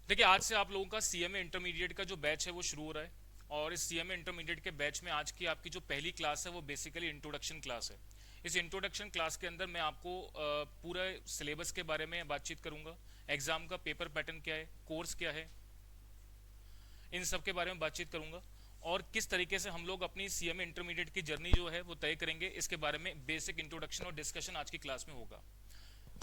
देखिए, आज से आप लोगों का सीएमए इंटरमीडिएट का जो बैच है वो शुरू हो रहा है। और इस सीएमए इंटरमीडिएट के बैच में आज की आपकी जो पहली क्लास है वो बेसिकली इंट्रोडक्शन क्लास है। इस इंट्रोडक्शन क्लास के अंदर मैं आपको पूरा सिलेबस के बारे में बातचीत करूंगा। एग्जाम का पेपर पैटर्न क्या है, कोर्स क्या है, इन सब के बारे में बातचीत करूंगा। और किस तरीके से हम लोग अपनी सीएमए इंटरमीडिएट की जर्नी जो है वो तय करेंगे, इसके बारे में बेसिक इंट्रोडक्शन और डिस्कशन आज की क्लास में होगा।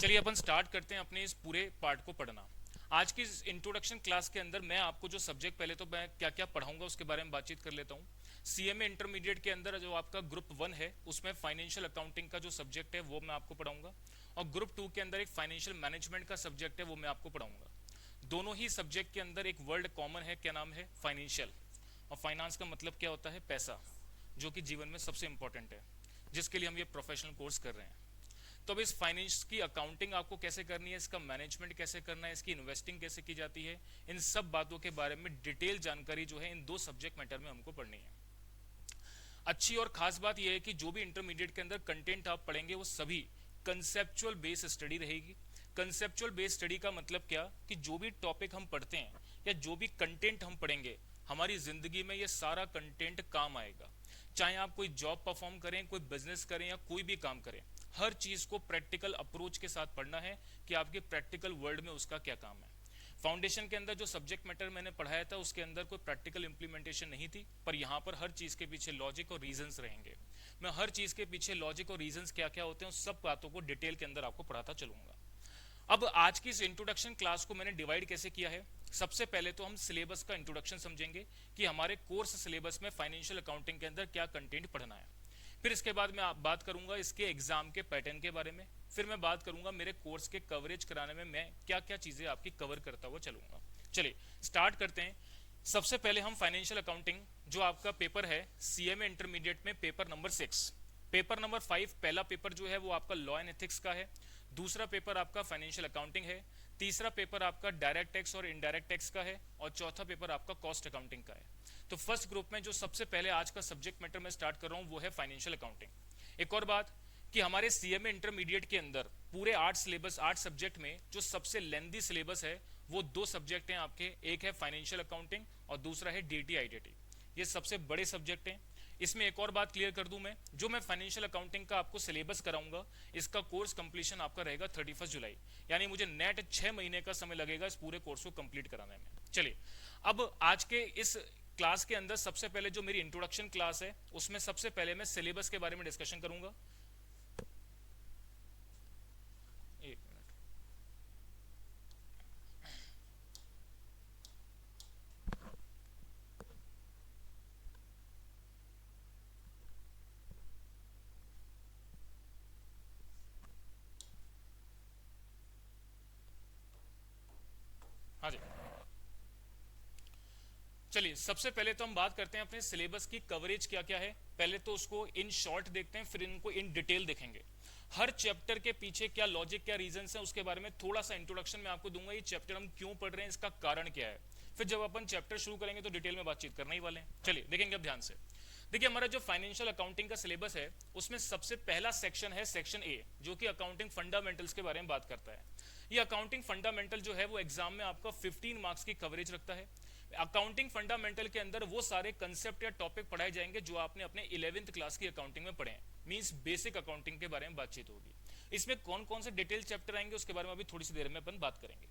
चलिए अपन स्टार्ट करते हैं अपने इस पूरे पार्ट को पढ़ना। आज की इस इंट्रोडक्शन क्लास के अंदर मैं आपको जो सब्जेक्ट, पहले तो मैं क्या क्या पढ़ाऊंगा उसके बारे में बातचीत कर लेता हूँ। सीएमए इंटरमीडिएट के अंदर जो आपका ग्रुप 1 है उसमें फाइनेंशियल अकाउंटिंग का जो सब्जेक्ट है वो मैं आपको पढ़ाऊंगा। और ग्रुप 2 के अंदर एक फाइनेंशियल मैनेजमेंट का सब्जेक्ट है वो मैं आपको पढ़ाऊंगा। दोनों ही सब्जेक्ट के अंदर एक वर्ड कॉमन है, क्या नाम है, फाइनेंशियल। और फाइनेंस का मतलब क्या होता है, पैसा, जो कि जीवन में सबसे इंपॉर्टेंट है, जिसके लिए हम ये प्रोफेशनल कोर्स कर रहे हैं। तो अब इस फाइनेंस की अकाउंटिंग आपको कैसे करनी है, इसका मैनेजमेंट कैसे करना है, इसकी इन्वेस्टिंग कैसे की जाती है, इन सब बातों के बारे में डिटेल जानकारी जो है इन दो सब्जेक्ट मैटर में हमको पढ़नी है। अच्छी और खास बात यह है कि जो भी इंटरमीडिएट के अंदर कंटेंट आप पढ़ेंगे वो सभी कंसेप्चुअल बेस्ड स्टडी रहेगी। कंसेप्चुअल बेस्ड स्टडी का मतलब क्या, कि जो भी टॉपिक हम पढ़ते हैं या जो भी कंटेंट हम पढ़ेंगे हमारी जिंदगी में ये सारा कंटेंट काम आएगा। चाहे आप कोई जॉब परफॉर्म करें, कोई बिजनेस करें या कोई भी काम करें, हर चीज को प्रैक्टिकल अप्रोच के साथ पढ़ना है कि आपके प्रैक्टिकल वर्ल्ड में उसका क्या काम है। फाउंडेशन के अंदर जो सब्जेक्ट मैटर मैंने पढ़ाया था उसके अंदर कोई प्रैक्टिकल इंप्लीमेंटेशन नहीं थी, पर यहाँ पर हर चीज के पीछे लॉजिक और रीजंस रहेंगे। मैं हर चीज के पीछे लॉजिक और रीजंस क्या क्या होते हैं उस सब बातों को डिटेल के अंदर आपको पढ़ाता चलूंगा। अब आज की इस इंट्रोडक्शन क्लास को मैंने डिवाइड कैसे किया है। सबसे पहले तो हम सिलेबस का इंट्रोडक्शन समझेंगे कि हमारे कोर्स सिलेबस में फाइनेंशियल अकाउंटिंग के अंदर क्या कंटेंट पढ़ना है। फिर इसके बाद मैं बात करूंगा इसके एग्जाम के पैटर्न के बारे में। फिर मैं बात करूंगा मेरे कोर्स के कवरेज कराने में मैं क्या क्या चीजें आपकी कवर करता हुआ चलूंगा। चलिए स्टार्ट करते हैं। सबसे पहले हम फाइनेंशियल अकाउंटिंग जो आपका पेपर है सीएमए इंटरमीडिएट में, पेपर नंबर 6, पेपर नंबर 5, पहला पेपर जो है वो आपका लॉ एंड एथिक्स का है। दूसरा पेपर आपका फाइनेंशियल अकाउंटिंग है। तीसरा पेपर आपका डायरेक्ट टैक्स और इनडायरेक्ट टैक्स का है। और चौथा पेपर आपका कॉस्ट अकाउंटिंग का है। तो फर्स्ट ग्रुप में जो सबसे पहले आज का सब्जेक्ट मैटर मैं स्टार्ट कर रहा हूं वो है फाइनेंशियल अकाउंटिंग। एक और बात कि हमारे सीएमए इंटरमीडिएट के अंदर पूरे 8 सिलेबस, 8 सब्जेक्ट में जो सबसे लेंदी सिलेबस है वो दो सब्जेक्ट हैं आपके, एक है फाइनेंशियल अकाउंटिंग और दूसरा है डीटी आईटीटी। ये सबसे बड़े सब्जेक्ट हैं। इसमें एक और बात क्लियर कर दूं मैं, जो मैं फाइनेंशियल अकाउंटिंग का आपको सिलेबस कराऊंगा इसका कोर्स कंप्लीशन आपका रहेगा 31 जुलाई, यानी मुझे नेट 6 महीने का समय लगेगा इस पूरे कोर्स को कंप्लीट कराने में। चलिए अब आज के इस क्लास के अंदर सबसे पहले जो मेरी इंट्रोडक्शन क्लास है उसमें सबसे पहले मैं सिलेबस के बारे में डिस्कशन करूंगा। एक मिनट। हाँ जी, चलिए सबसे पहले तो हम बात करते हैं अपने सिलेबस की कवरेज क्या क्या है। पहले तो उसको इन शॉर्ट देखते हैं, फिर इनको इन डिटेल देखेंगे। हर चैप्टर के पीछे क्या लॉजिक, क्या रीजन है, उसके बारे में थोड़ा सा इंट्रोडक्शन मैं आपको दूंगा। ये चैप्टर हम क्यों पढ़ रहे हैं, इसका कारण क्या है। फिर जब अपन चैप्टर शुरू करेंगे तो डिटेल में बातचीत करने ही वाले हैं। चलिए देखेंगे अब ध्यान से। देखिए हमारा जो फाइनेंशियल अकाउंटिंग का सिलेबस है उसमें सबसे पहला सेक्शन है सेक्शन ए, जो कि अकाउंटिंग फंडामेंटल्स के बारे में बात करता है। ये अकाउंटिंग फंडामेंटल जो है वो एग्जाम में आपका 15 मार्क्स की कवरेज रखता है। अकाउंटिंग फंडामेंटल के अंदर वो सारे कंसेप्ट या टॉपिक पढ़ाए जाएंगे जो आपने अपने 11th क्लास की अकाउंटिंग में पढ़े हैं, मींस बेसिक अकाउंटिंग के बारे में बातचीत होगी। इसमें कौन कौन से डिटेल चैप्टर आएंगे उसके बारे में अभी थोड़ी सी देर में अपन बात करेंगे।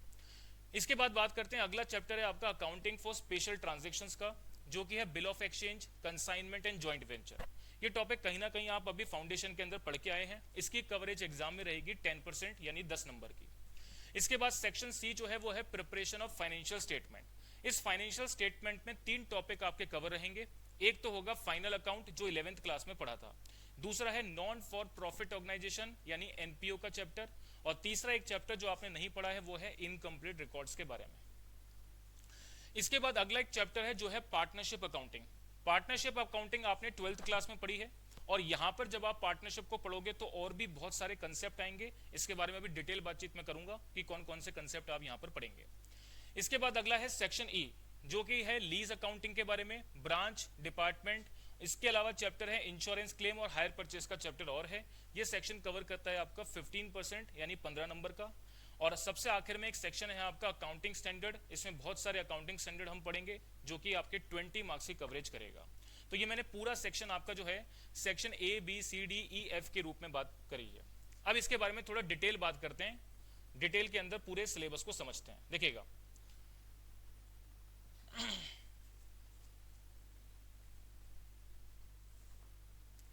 इसके बाद बात करते हैं, अगला चैप्टर है आपका अकाउंटिंग फॉर स्पेशल ट्रांजेक्शंस का, जो कि है bill of exchange, consignment and joint venture. ये टॉपिक कहीं ना कहीं आप अभी फाउंडेशन के अंदर पढ़ के आए हैं। इसकी कवरेज एग्जाम में रहेगी 10% यानी 10 नंबर की। इसके बाद सेक्शन सी जो है वो है प्रिपरेशन ऑफ फाइनेंशियल स्टेटमेंट। इस फाइनेंशियल स्टेटमेंट में 3 टॉपिक आपके कवर रहेंगे। एक तो होगा फाइनल अकाउंट जो 11th क्लास में पढ़ा था। दूसरा है नॉन फॉर प्रॉफिट ऑर्गेनाइजेशन यानी एनपीओ का चैप्टर। और तीसरा एक चैप्टर जो आपने नहीं पढ़ा है वो है इनकम्प्लीट रिकॉर्ड्स के बारे में। इसके बाद अगला एक चैप्टर है जो है पार्टनरशिप अकाउंटिंग। पार्टनरशिप अकाउंटिंग आपने 12th क्लास में पढ़ी है, और यहां पर जब आप पार्टनरशिप को पढ़ोगे तो और भी बहुत सारे कंसेप्ट आएंगे। इसके बारे में भी डिटेल बातचीत में करूंगा कि कौन कौन से कंसेप्ट आप यहां पर पढ़ेंगे। इसके बाद अगला है सेक्शन ई, जो कि है लीज अकाउंटिंग के बारे में, ब्रांच, डिपार्टमेंट। इसके अलावा चैप्टर है इंश्योरेंस क्लेम और हायर परचेस का चैप्टर और है। ये सेक्शन कवर करता है आपका 15% यानी 15 नंबर का। और सबसे आखिर में एक सेक्शन है आपका अकाउंटिंग स्टैंडर्ड। इसमें बहुत सारे अकाउंटिंग स्टैंडर्ड हम पढ़ेंगे जो कि आपके 20 मार्क्स की कवरेज करेगा। तो ये मैंने पूरा सेक्शन आपका जो है section A B C D E F के रूप में बात करी है। अब इसके बारे में थोड़ा डिटेल बात करते हैं, डिटेल के अंदर पूरे सिलेबस को समझते हैं। देखिएगा,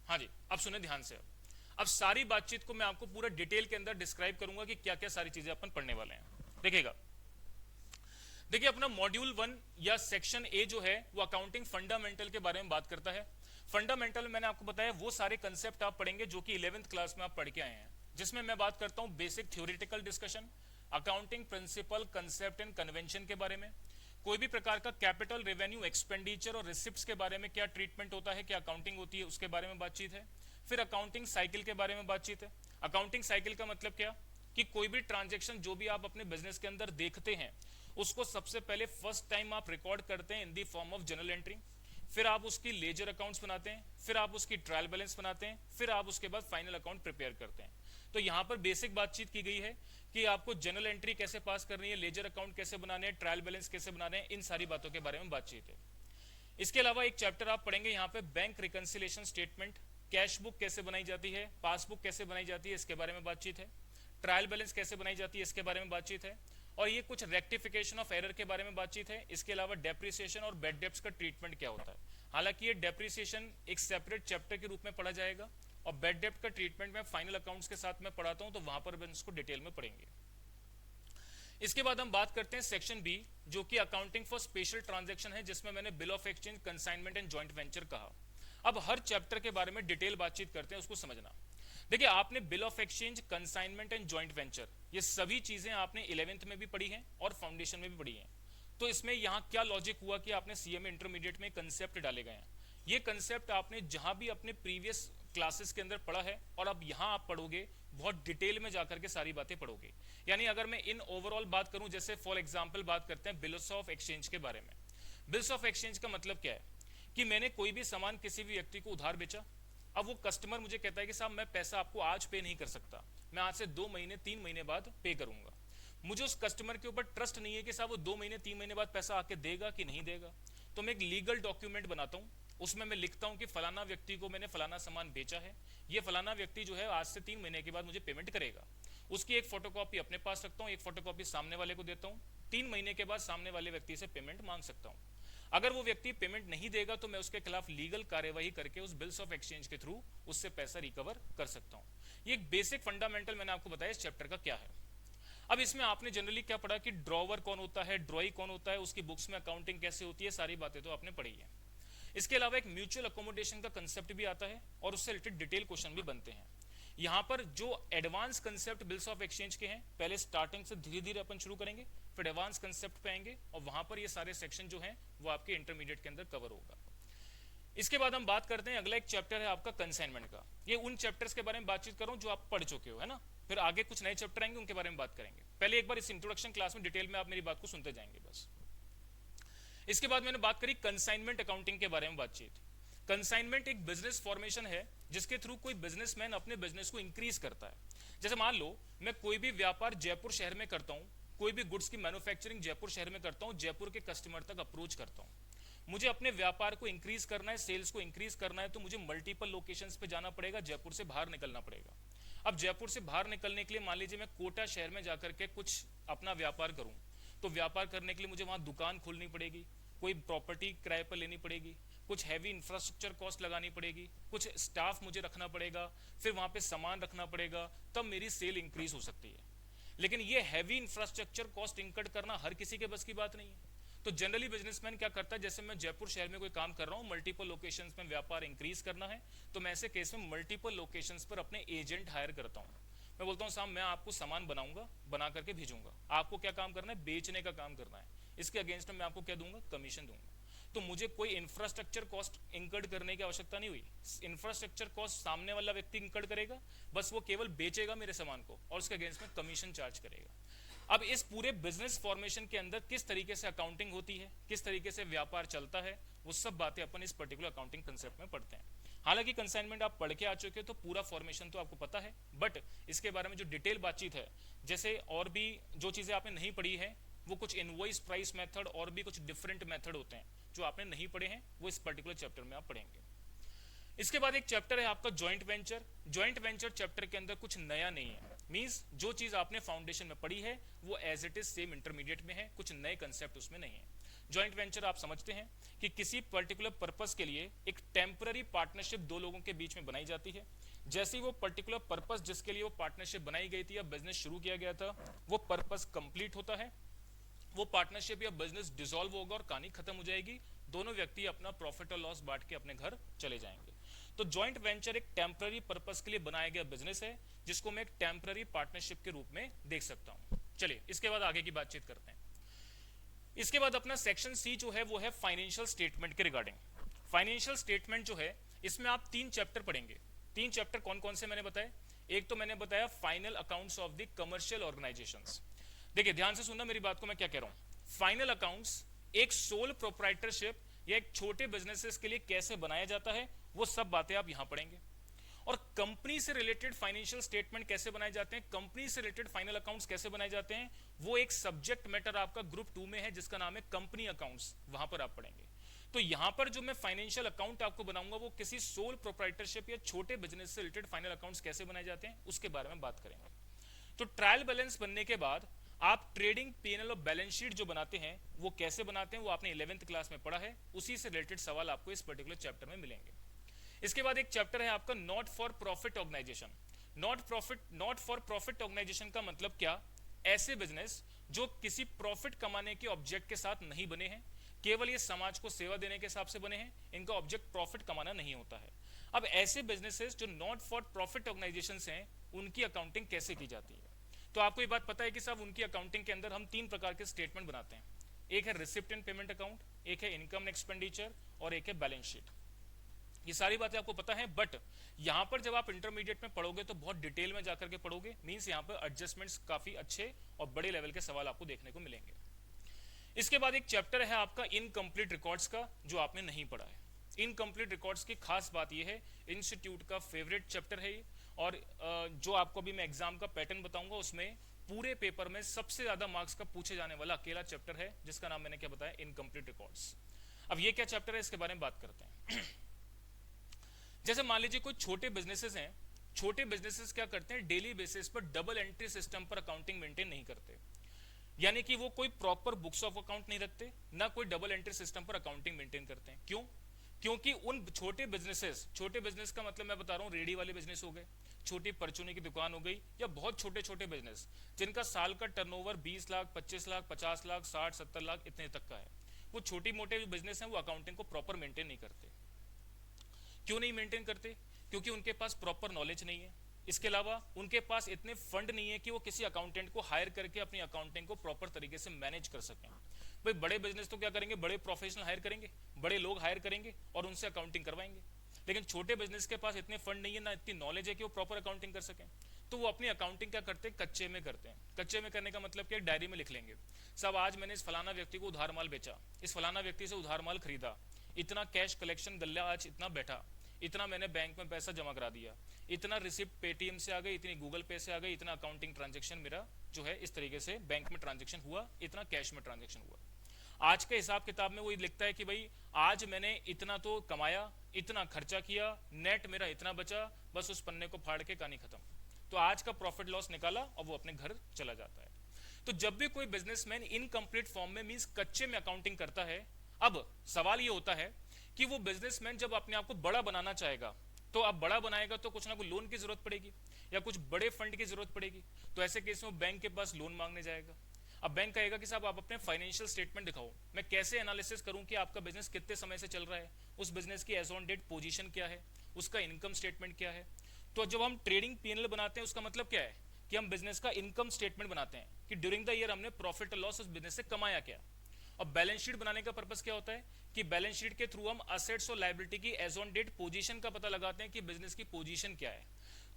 हाँ जी, अब सुने ध्यान से। अब सारी बातचीत को मैं आपको पूरा डिटेल के अंदर डिस्क्राइब करूंगा कि क्या क्या सारी चीजें अपन पढ़ने वाले हैं। देखिएगा, देखिए अपना मॉड्यूल 1 या सेक्शन ए जो है वो अकाउंटिंग फंडामेंटल के बारे में बात करता है। फंडामेंटल मैंने आपको बताया वो सारे कंसेप्ट आप पढ़ेंगे जो कि 11th क्लास में आप पढ़ के आए हैं, जिसमें मैं बात करता हूं basic theoretical discussion, accounting principle, concept and convention के बारे में, कोई भी प्रकार का कैपिटल, रेवेन्यू, एक्सपेंडिचर और रिसिप्ट्स के बारे में क्या ट्रीटमेंट होता है, क्या अकाउंटिंग होती है, उसके बारे में बातचीत है। फिर अकाउंटिंग साइकिल के बारे में बातचीत है। अकाउंटिंग साइकिल का मतलब क्या कि कोई भी ट्रांजैक्शन जो भी आप अपने बिजनेस के अंदर देखते हैं उसको सबसे पहले फर्स्ट टाइम आप रिकॉर्ड करते हैं in the form of journal entry, फिर आप उसकी लेजर अकाउंट्स बनाते हैं, फिर आप उसकी ट्रायल बैलेंस बनाते हैं, फिर आप उसके बाद फाइनल अकाउंट प्रिपेयर करते हैं। तो यहाँ पर बेसिक बातचीत की गई है कि आपको जर्नल एंट्री कैसे पास करनी है, लेजर अकाउंट कैसे बनाने हैं, ट्रायल बैलेंस कैसे बनाने हैं, इन सारी बातों के बारे में बातचीत है। इसके अलावा एक चैप्टर आप पढ़ेंगे यहाँ पे bank reconciliation statement, cash book कैसे बनाई जाती है, पासबुक कैसे बनाई जाती है, इसके बारे में बातचीत है। ट्रायल बैलेंस कैसे बनाई जाती है, इसके बारे में बातचीत है। और ये कुछ रेक्टिफिकेशन ऑफ एरर के बारे में बातचीत है। इसके अलावा डेप्रिसिएशन और बैड डेब्ट्स का ट्रीटमेंट क्या होता है। हालांकि ये डेप्रिसिएशन एक सेपरेट चैप्टर के रूप में पढ़ा जाएगा और बैड डेब्ट का ट्रीटमेंट मैं फाइनल अकाउंट्स के साथ में पढ़ाता हूं, तो वहां पर हम इसको डिटेल में पढ़ेंगे। इसके बाद हम बात करते हैं सेक्शन बी जो कि अकाउंटिंग फॉर स्पेशल ट्रांजैक्शन है, जिसमें मैंने bill of exchange, consignment and joint venture कहा। अब हर चैप्टर के बारे में डिटेल बातचीत करते हैं, उसको समझना। देखिए, आपने bill of exchange, consignment and joint venture ये सभी चीजें आपने 11th में भी पढ़ी हैं और फाउंडेशन में भी पढ़ी हैं। तो इसमें यहाँ क्या लॉजिक हुआ कि आपने सीएमए इंटरमीडिएट में कंसेप्ट डाले गए हैं। ये कंसेप्ट आपने जहां भी अपने प्रीवियस क्लासेस के अंदर पढ़ा है और अब यहाँ आप पढ़ोगे, बहुत डिटेल में जाकर के सारी बातें पढ़ोगे। यानी अगर मैं इन ओवरऑल बात करूं, जैसे फॉर एग्जांपल बात करते हैं बिल्स ऑफ एक्सचेंज के बारे में। बिल्स ऑफ एक्सचेंज का मतलब क्या है कि मैंने कोई भी सामान किसी भी व्यक्ति को उधार बेचा। अब वो कस्टमर मुझे कहता है कि साहब मैं पैसा आपको आज पे नहीं कर सकता, मैं आज से 2 महीने 3 महीने बाद पे करूंगा। मुझे उस कस्टमर के ऊपर ट्रस्ट नहीं है कि साहब वो 2 महीने 3 महीने बाद पैसा आके देगा कि नहीं देगा। तो मैं एक लीगल डॉक्यूमेंट बनाता हूँ, उसमें मैं लिखता हूँ कि फलाना व्यक्ति को मैंने फलाना सामान बेचा है, ये फलाना व्यक्ति जो है आज से 3 महीने के बाद मुझे पेमेंट करेगा। उसकी एक फोटोकॉपी अपने पास रखता हूँ, एक फोटोकॉपी सामने वाले को देता हूँ। 3 महीने के बाद सामने वाले व्यक्ति से पेमेंट मांग सकता हूँ। अगर वो व्यक्ति पेमेंट नहीं देगा तो मैं उसके खिलाफ लीगल कार्यवाही करके उस बिल्स ऑफ एक्सचेंज के थ्रू उससे पैसा रिकवर कर सकता हूँ। ये एक बेसिक फंडामेंटल मैंने आपको बताया इस चैप्टर का क्या है। अब इसमें आपने जनरली क्या पढ़ा कि ड्रॉवर कौन होता है, ड्रॉई कौन होता है, उसकी बुक्स में अकाउंटिंग कैसे होती है, सारी बातें तो आपने पढ़ी है। इसके अलावा एक म्यूचुअल अकोमोडेशन का कंसेप्ट भी आता है और उससे रिलेटेड डिटेल क्वेश्चन भी बनते हैं। यहाँ पर जो advance concept bills of exchange के हैं, पहले स्टार्टिंग से धीरे धीरे अपन शुरू करेंगे, फिर एडवांस कंसेप्ट पे आएंगे और वहां पर ये सारे सेक्शन जो हैं वो आपके इंटरमीडिएट के अंदर कवर होगा। इसके बाद हम बात करते हैं, अगला एक चैप्टर है आपका कंसाइनमेंट का। ये उन चैप्टर्स के बारे में बातचीत कर रहा हूं जो आप पढ़ चुके हो, है ना। फिर आगे कुछ नए चैप्टर आएंगे, उनके बारे में बात करेंगे। पहले एक बार इस इंट्रोडक्शन क्लास में डिटेल में आप मेरी बात को सुनते जाएंगे बस। इसके बाद मैंने बात करी कंसाइनमेंट अकाउंटिंग के बारे में बातचीत। कंसाइनमेंट एक बिजनेस फॉर्मेशन है जिसके थ्रू कोई बिजनेसमैन अपने बिजनेस को इंक्रीज करता है। जैसे मान लो मैं कोई भी व्यापार जयपुर शहर में करता हूं, कोई भी गुड्स की मैन्युफैक्चरिंग जयपुर शहर में करता हूं, जयपुर के कस्टमर तक अप्रोच करता हूं। मुझे अपने व्यापार को इंक्रीज करना है, सेल्स को इंक्रीज करना है, तो मुझे मल्टीपल लोकेशंस पे जाना पड़ेगा, जयपुर से बाहर निकलना पड़ेगा। अब जयपुर से बाहर निकलने के लिए मान लीजिए मैं कोटा शहर में जाकर के कुछ अपना व्यापार करूं, तो व्यापार करने के लिए मुझे वहां दुकान खोलनी पड़ेगी, कोई प्रॉपर्टी किराए पर लेनी पड़ेगी, कुछ हैवी इंफ्रास्ट्रक्चर कॉस्ट लगानी पड़ेगी, कुछ स्टाफ मुझे रखना पड़ेगा, फिर वहां पे सामान रखना पड़ेगा, तब मेरी सेल इंक्रीज हो सकती है। लेकिन ये हैवी इंफ्रास्ट्रक्चर कॉस्ट इंकर्ड करना हर किसी के बस की बात नहीं है। तो जनरली बिजनेसमैन क्या करता है, जैसे मैं जयपुर शहर में कोई काम कर रहा हूँ, मल्टीपल लोकेशंस में व्यापार इंक्रीज करना है, तो मैं ऐसे केस में मल्टीपल लोकेशंस पर अपने एजेंट हायर करता हूँ। मैं बोलता हूँ साहब मैं आपको सामान बनाऊंगा, बना करके भेजूंगा, आपको क्या काम करना है, बेचने का काम करना है, इसके अगेंस्ट में मैं आपको क्या दूंगा, कमीशन दूंगा। तो मुझे कोई इंफ्रास्ट्रक्चर कॉस्ट इंकर्ड करने की आवश्यकता नहीं हुई। इंफ्रास्ट्रक्चर कॉस्ट सामने वाला व्यक्ति इंकर्ड करेगा, बस वो केवल बेचेगा मेरे सामान को और उसके अगेंस्ट में कमीशन चार्ज करेगा। अब इस पूरे बिजनेस फॉर्मेशन के अंदर किस तरीके से अकाउंटिंग होती है, किस तरीके से व्यापार चलता है, वो सब बातें अपन इस पर्टिकुलर अकाउंटिंग कंसेप्ट में पढ़ते हैं। हालांकि कंसाइनमेंट आप पढ़ के आ चुके हो तो पूरा फॉर्मेशन तो आपको पता है, बट इसके बारे में जो डिटेल बातचीत है, जैसे और भी जो चीजें आपने नहीं पढ़ी है, वो कुछ इनवॉइस प्राइस मेथड और भी कुछ डिफरेंट मेथड होते हैं जो आपने नहीं पढ़े हैं, वो इस पर्टिकुलर चैप्टर में आप पढ़ेंगे। इसके बाद एक चैप्टर है आपका joint venture. Joint venture chapter के अंदर कुछ नया नहीं है, मींस जो चीज आपने फाउंडेशन में पढ़ी है वो as it is same intermediate में है, कुछ नए कंसेप्ट उसमें नहीं है। जॉइंट वेंचर आप समझते हैं कि किसी पर्टिकुलर पर्पस के लिए एक टेम्पररी पार्टनरशिप दो लोगों के बीच में बनाई जाती है। जैसे ही वो पर्टिकुलर पर्पस जिसके लिए वो पार्टनरशिप बनाई गई थी या बिजनेस शुरू किया गया था, वो पर्पस कंप्लीट होता है, वो पार्टनरशिप या बिजनेस डिसॉल्व होगा और कहानी खत्म हो जाएगी, दोनों व्यक्ति अपना प्रॉफिट और लॉस बांट के अपने घर चले जाएंगे। तो जॉइंट वेंचर एक टेम्पररी पर्पस के लिए बनाया गया बिजनेस है, जिसको मैं एक टेम्पररी पार्टनरशिप के रूप में देख सकता हूं। चलिए इसके बाद आगे की बातचीत करते हैं। इसके बाद अपना सेक्शन सी जो है वो है फाइनेंशियल स्टेटमेंट के रिगार्डिंग। फाइनेंशियल स्टेटमेंट जो है इसमें आप 3 चैप्टर पढ़ेंगे। 3 चैप्टर कौन कौन से मैंने बताए? एक तो मैंने बताया final accounts of the commercial organisations. देखिए ध्यान से सुनना मेरी बात को, मैं क्या कह रहा हूं। फाइनल अकाउंट्स एक सोल प्रोप्राइटरशिप या एक छोटे बिजनेसेस के लिए कैसे बनाया जाता है, वो सब बातें आप यहां पढ़ेंगे। और कंपनी से रिलेटेड फाइनेंशियल स्टेटमेंट कैसे बनाए जाते हैं, कंपनी से रिलेटेड फाइनल अकाउंट्स कैसे बनाए जाते हैं, वो एक सब्जेक्ट मैटर आपका ग्रुप 2 में है जिसका नाम है कंपनी अकाउंट्स, वहां पर आप पढ़ेंगे। तो यहां पर जो मैं फाइनेंशियल अकाउंट आपको बनाऊंगा वो किसी सोल प्रोप्राइटरशिप या छोटे बिजनेस से रिलेटेड फाइनल अकाउंट्स कैसे बनाए जाते हैं उसके बारे में बात करेंगे। तो ट्रायल बैलेंस बनने के बाद आप ट्रेडिंग पीएनएल और बैलेंस शीट जो बनाते हैं वो कैसे बनाते हैं, वो आपने 11th क्लास में पढ़ा है, उसी से रिलेटेड सवाल आपको इस पर्टिकुलर चैप्टर में मिलेंगे। इसके बाद एक चैप्टर है आपका not for profit organisation. Not for profit organisation का मतलब क्या? ऐसे बिजनेस जो किसी प्रॉफिट कमाने के ऑब्जेक्ट के साथ नहीं बने हैं, केवल ये समाज को सेवा देने के हिसाब से बने हैं, इनका ऑब्जेक्ट प्रॉफिट कमाना नहीं होता है। अब ऐसे बिजनेसेस जो नॉट फॉर प्रॉफिट ऑर्गेनाइजेशंस हैं, उनकी अकाउंटिंग कैसे की जाती है? तो आपको ये बात पता है कि साहब उनकी अकाउंटिंग के अंदर हम 3 प्रकार के स्टेटमेंट बनाते हैं। एक है रिसिप्ट एंड पेमेंट अकाउंट, एक है इनकम एंड एक्सपेंडिचर और एक है बैलेंस शीट। ये सारी बातें आपको पता है, बट यहां पर जब आप इंटरमीडिएट में पढ़ोगे तो बहुत डिटेल में जाकर के पढ़ोगे, मींस यहां पर एडजस्टमेंट्स काफी अच्छे और बड़े लेवल के सवाल आपको देखने को मिलेंगे। इसके बाद एक चैप्टर है आपका इनकम्प्लीट रिकॉर्ड्स का, जो आपने नहीं पढ़ा है। इनकम्प्लीट रिकॉर्ड्स की खास बात यह है, इंस्टीट्यूट का फेवरेट चैप्टर है ये, और जो आपको अभी मैं एग्जाम का पैटर्न बताऊंगा उसमें पूरे पेपर में सबसे ज्यादा मार्क्स का पूछे जाने वाला अकेला चैप्टर है, जिसका नाम मैंने क्या बताया, इनकम्प्लीट रिकॉर्ड्स। अब ये क्या चैप्टर है, इसके बारे में बात करते हैं। जैसे मान लीजिए कोई छोटे बिजनेसेस हैं, छोटे बिजनेसेस क्या करते हैं, डेली बेसिस पर डबल एंट्री सिस्टम पर अकाउंटिंग मेंटेन नहीं करते, यानी कि वो कोई प्रॉपर बुक्स ऑफ अकाउंट नहीं रखते, ना कोई डबल एंट्री सिस्टम पर अकाउंटिंग मेंटेन करते हैं। क्यों? क्योंकि उन छोटे बिजनेस का मतलब मैं बता रहा हूं, रेडी वाले बिजनेस हो गए, छोटी परचूनी की दुकान हो गई, या बहुत छोटे छोटे बिजनेस जिनका साल का टर्नओवर 20 लाख, 25 लाख, 50 लाख, 60, 70 लाख इतने तक का है, वो छोटी मोटे बिजनेस हैं, वो अकाउंटिंग को प्रॉपर मेंटेन नहीं करते। क्यों नहीं मेंटेन करते? क्योंकि उनके पास प्रॉपर नॉलेज नहीं है, इसके अलावा उनके पास इतने फंड नहीं है कि वो किसी अकाउंटेंट को हायर करके अपनी अकाउंटिंग को प्रॉपर तरीके से मैनेज कर सकें। भाई बड़े बिजनेस तो क्या करेंगे, बड़े प्रोफेशनल हायर करेंगे, बड़े लोग हायर करेंगे और उनसे अकाउंटिंग करवाएंगे, लेकिन छोटे बिजनेस के पास इतने फंड नहीं है, ना इतनी नॉलेज है कि वो प्रॉपर अकाउंटिंग कर सकें। तो वो अपनी अकाउंटिंग क्या करते हैं, कच्चे में करते हैं। कच्चे में करने का मतलब क्या, डायरी में लिख लेंगे, सब आज मैंने इस फलाना व्यक्ति को उधार माल बेचा, इस फलाना व्यक्ति से उधार माल खरीदा, इतना कैश कलेक्शन गल्ला आज इतना बैठा, इतना मैंने बैंक में पैसा जमा करा दिया, इतना रिसिप्ट पेटीएम से आ गई, इतनी गूगल पे से आ गई, इतना अकाउंटिंग ट्रांजैक्शन मेरा जो है इस तरीके से बैंक में ट्रांजैक्शन हुआ, इतना कैश में ट्रांजैक्शन हुआ। आज के हिसाब किताब में वो लिखता है कि भाई आज मैंने इतना तो कमाया, इतना खर्चा किया, नेट मेरा इतना बचा, बस उस पन्ने को फाड़ के कहानी खत्म। तो आज का प्रॉफिट लॉस निकाला और वो अपने घर चला जाता है। तो जब भी कोई बिजनेसमैन इनकम्प्लीट फॉर्म में मींस कच्चे में अकाउंटिंग करता है, अब सवाल ये होता है कि वो बिजनेसमैन जब अपने आप को बड़ा बनाना चाहेगा, तो अब बड़ा बनाएगा तो कुछ ना कुछ लोन की जरूरत पड़ेगी या कुछ बड़े फंड की जरूरत पड़ेगी। तो ऐसे केस में बैंक के पास लोन मांगने जाएगा। अब बैंक कहेगा कि साहब आप अपने फाइनेंशियल स्टेटमेंट दिखाओ, मैं कैसे एनालिसिस करूं कि आपका बिजनेस कितने समय से चल रहा है, उस बिजनेस की एज ऑन डेट पोजीशन क्या है, उसका इनकम स्टेटमेंट क्या है। तो जब हम ट्रेडिंग पीएनएल बनाते हैं उसका मतलब क्या है कि हम बिजनेस का इनकम स्टेटमेंट बनाते हैं कि ड्यूरिंग द ईयर हमने प्रॉफिट और लॉस उस बिजनेस से कमाया क्या। और बैलेंस शीट बनाने का पर्पस क्या होता है कि बैलेंस शीट के थ्रू हम असेट्स और लायबिलिटी की एज ऑन डेट पोजीशन का पता लगाते हैं कि बिजनेस की पोजीशन क्या है।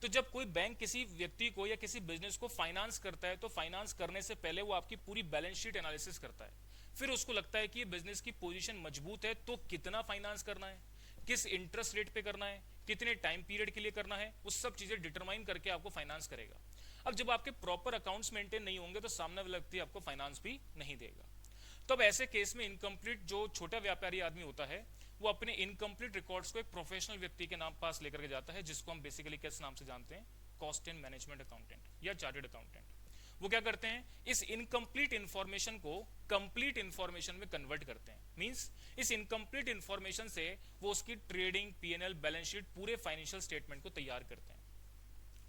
तो जब कोई बैंक किसी व्यक्ति को या किसी बिजनेस को फाइनेंस करता है, तो फाइनेंस करने से पहले वो आपकी पूरी बैलेंस शीट एनालिसिस करता है, फिर उसको लगता है कि ये बिजनेस की पोजीशन मजबूत है तो कितना फाइनेंस करना है, किस इंटरेस्ट रेट पे करना है, कितने टाइम पीरियड के लिए करना है, वो सब चीजें डिटरमाइन करके आपको फाइनेंस करेगा। अब जब आपके प्रॉपर अकाउंट्स मेंटेन नहीं होंगे तो सामने वाला व्यक्ति आपको फाइनेंस भी नहीं देगा। तो अब ऐसे केस में इनकम्प्लीट जो छोटा व्यापारी आदमी होता है वो अपने इनकम्प्लीट रिकॉर्ड्स को एक प्रोफेशनल व्यक्ति के नाम पास लेकर के जाता है, जिसको हम बेसिकली किस नाम से जानते हैं, कॉस्ट एंड मैनेजमेंट अकाउंटेंट या चार्टर्ड अकाउंटेंट। वो क्या करते हैं, इस इनकम्प्लीट इंफॉर्मेशन को कंप्लीट इंफॉर्मेशन में कन्वर्ट करते हैं। मींस इस इनकम्प्लीट इंफॉर्मेशन से वो उसकी ट्रेडिंग, पीएनएल, बैलेंस शीट, पूरे फाइनेंशियल स्टेटमेंट को तैयार करते हैं।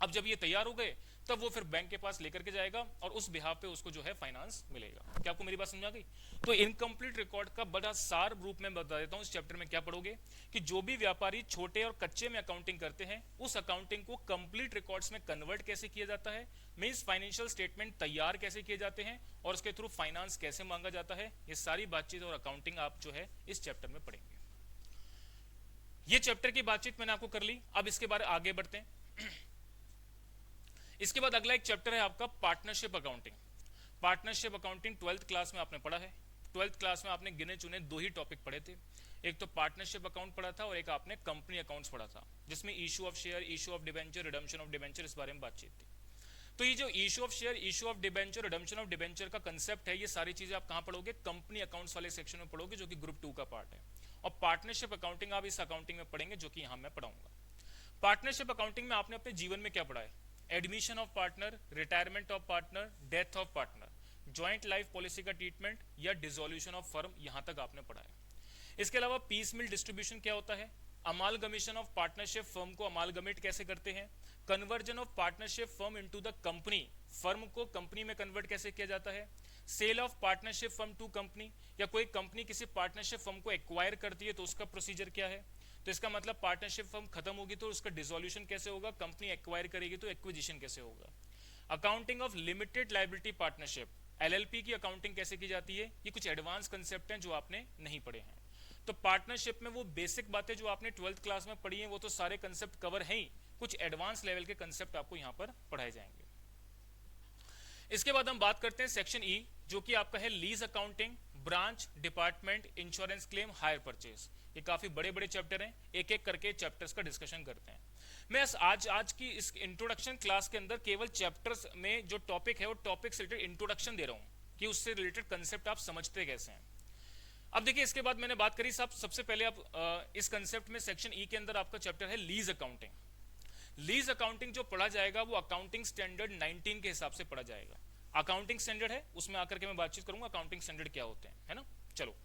अब जब ये तैयार हो गए तब वो फिर बैंक के पास लेकर के जाएगा और उस बिहाफ पे उसको जो है फाइनेंस मिलेगा। क्या आपको मेरी बात समझ आ गई? तो इनकम्प्लीट रिकॉर्ड का बड़ा सार रूप में बता देता हूं। इस चैप्टर में क्या पढ़ोगे कि जो भी व्यापारी छोटे और कच्चे में अकाउंटिंग करते हैं उस अकाउंटिंग को कंप्लीट रिकॉर्ड्स में कन्वर्ट कैसे किया जाता है, मींस फाइनेंशियल स्टेटमेंट तैयार कैसे किए जाते हैं और उसके थ्रू फाइनेंस कैसे मांगा जाता है, ये सारी बातचीत और अकाउंटिंग आप जो है इस चैप्टर में पढ़ेंगे। ये चैप्टर की बातचीत मैंने आपको कर ली। अब इसके बारे आगे बढ़ते हैं। इसके बाद अगला एक चैप्टर है आपका partnership accounting. Partnership accounting 12th class में आपने पढ़ा है। 12th क्लास में आपने गिने चुने दो ही टॉपिक पढ़े थे, एक तो पार्टनरशिप अकाउंट पढ़ा था और एक आपने कंपनी अकाउंट्स पढ़ा था, जिसमें issue of share, issue of debenture, redemption of debenture, इस बारे में बातचीत थी। तो ये जो issue of share, issue of debenture, redemption of debenture का कंसेप्ट है, ये सारी चीजें आप कहां पढ़ोगे, कंपनी अकाउंट्स वाले सेक्शन में पढ़ोगे, जो कि ग्रुप 2 का पार्ट है। और पार्टनरशिप अकाउंटिंग आप इस अकाउंटिंग में पढ़ेंगे, जो कि यहां मैं पढ़ाऊंगा। पार्टनरशिप अकाउंटिंग में आपने अपने जीवन में क्या पढ़ा है, admission of partner, retirement of partner, death of partner, joint life policy का ट्रीटमेंट या डिसोल्यूशन ऑफ फर्म, यहां तक आपने पढ़ा है। इसके अलावा पीस मिल डिस्ट्रीब्यूशन क्या होता है, अमालगमेशन ऑफ पार्टनरशिप, फर्म को अमालगमेट कैसे करते हैं, conversion of partnership firm into the company, firm को कंपनी में कन्वर्ट कैसे किया जाता है, sale of partnership firm to company, या कोई कंपनी किसी पार्टनरशिप फर्म को एक्वायर करती है तो उसका प्रोसीजर क्या है। तो इसका मतलब पार्टनरशिप फर्म खत्म होगी तो उसका डिसोल्यूशन कैसे होगा, कंपनी एक्वायर करेगी तो एक्विजिशन कैसे होगा। Accounting of limited liability partnership, LLP की अकाउंटिंग कैसे की जाती है, ये कुछ एडवांस कंसेप्ट हैं जो आपने नहीं पढ़े हैं। तो पार्टनरशिप में वो बेसिक बातें जो आपने 12th क्लास में पढ़ी हैं वो तो सारे कंसेप्ट कवर हैं ही, कुछ एडवांस लेवल के कंसेप्ट आपको यहां पर पढ़ाए जाएंगे। इसके बाद हम बात करते हैं सेक्शन ई, जो कि आपका है lease accounting, branch, department, insurance claim, hire purchase. ये काफी बड़े बड़े चैप्टर हैं, एक एक करके चैप्टर्स का डिस्कशन करते हैं। मैं आज की इस इंट्रोडक्शन क्लास के अंदर केवल चैप्टर्स में जो टॉपिक है वो टॉपिक से रिलेटेड इंट्रोडक्शन दे रहा हूं कि उससे रिलेटेड कंसेप्ट आप समझते कैसे हैं। अब देखिए, इसके बाद मैंने बात करी सबसे पहले आप इस कंसेप्ट में सेक्शन ई के अंदर आपका चैप्टर है लीज अकाउंटिंग। लीज अकाउंटिंग जो पढ़ा जाएगा वो अकाउंटिंग स्टैंडर्ड 19 के हिसाब से पढ़ा जाएगा। अकाउंटिंग स्टैंडर्ड है, उसमें आकर के मैं बातचीत करूंगा अकाउंटिंग स्टैंडर्ड क्या होते हैं, है ना। चलो,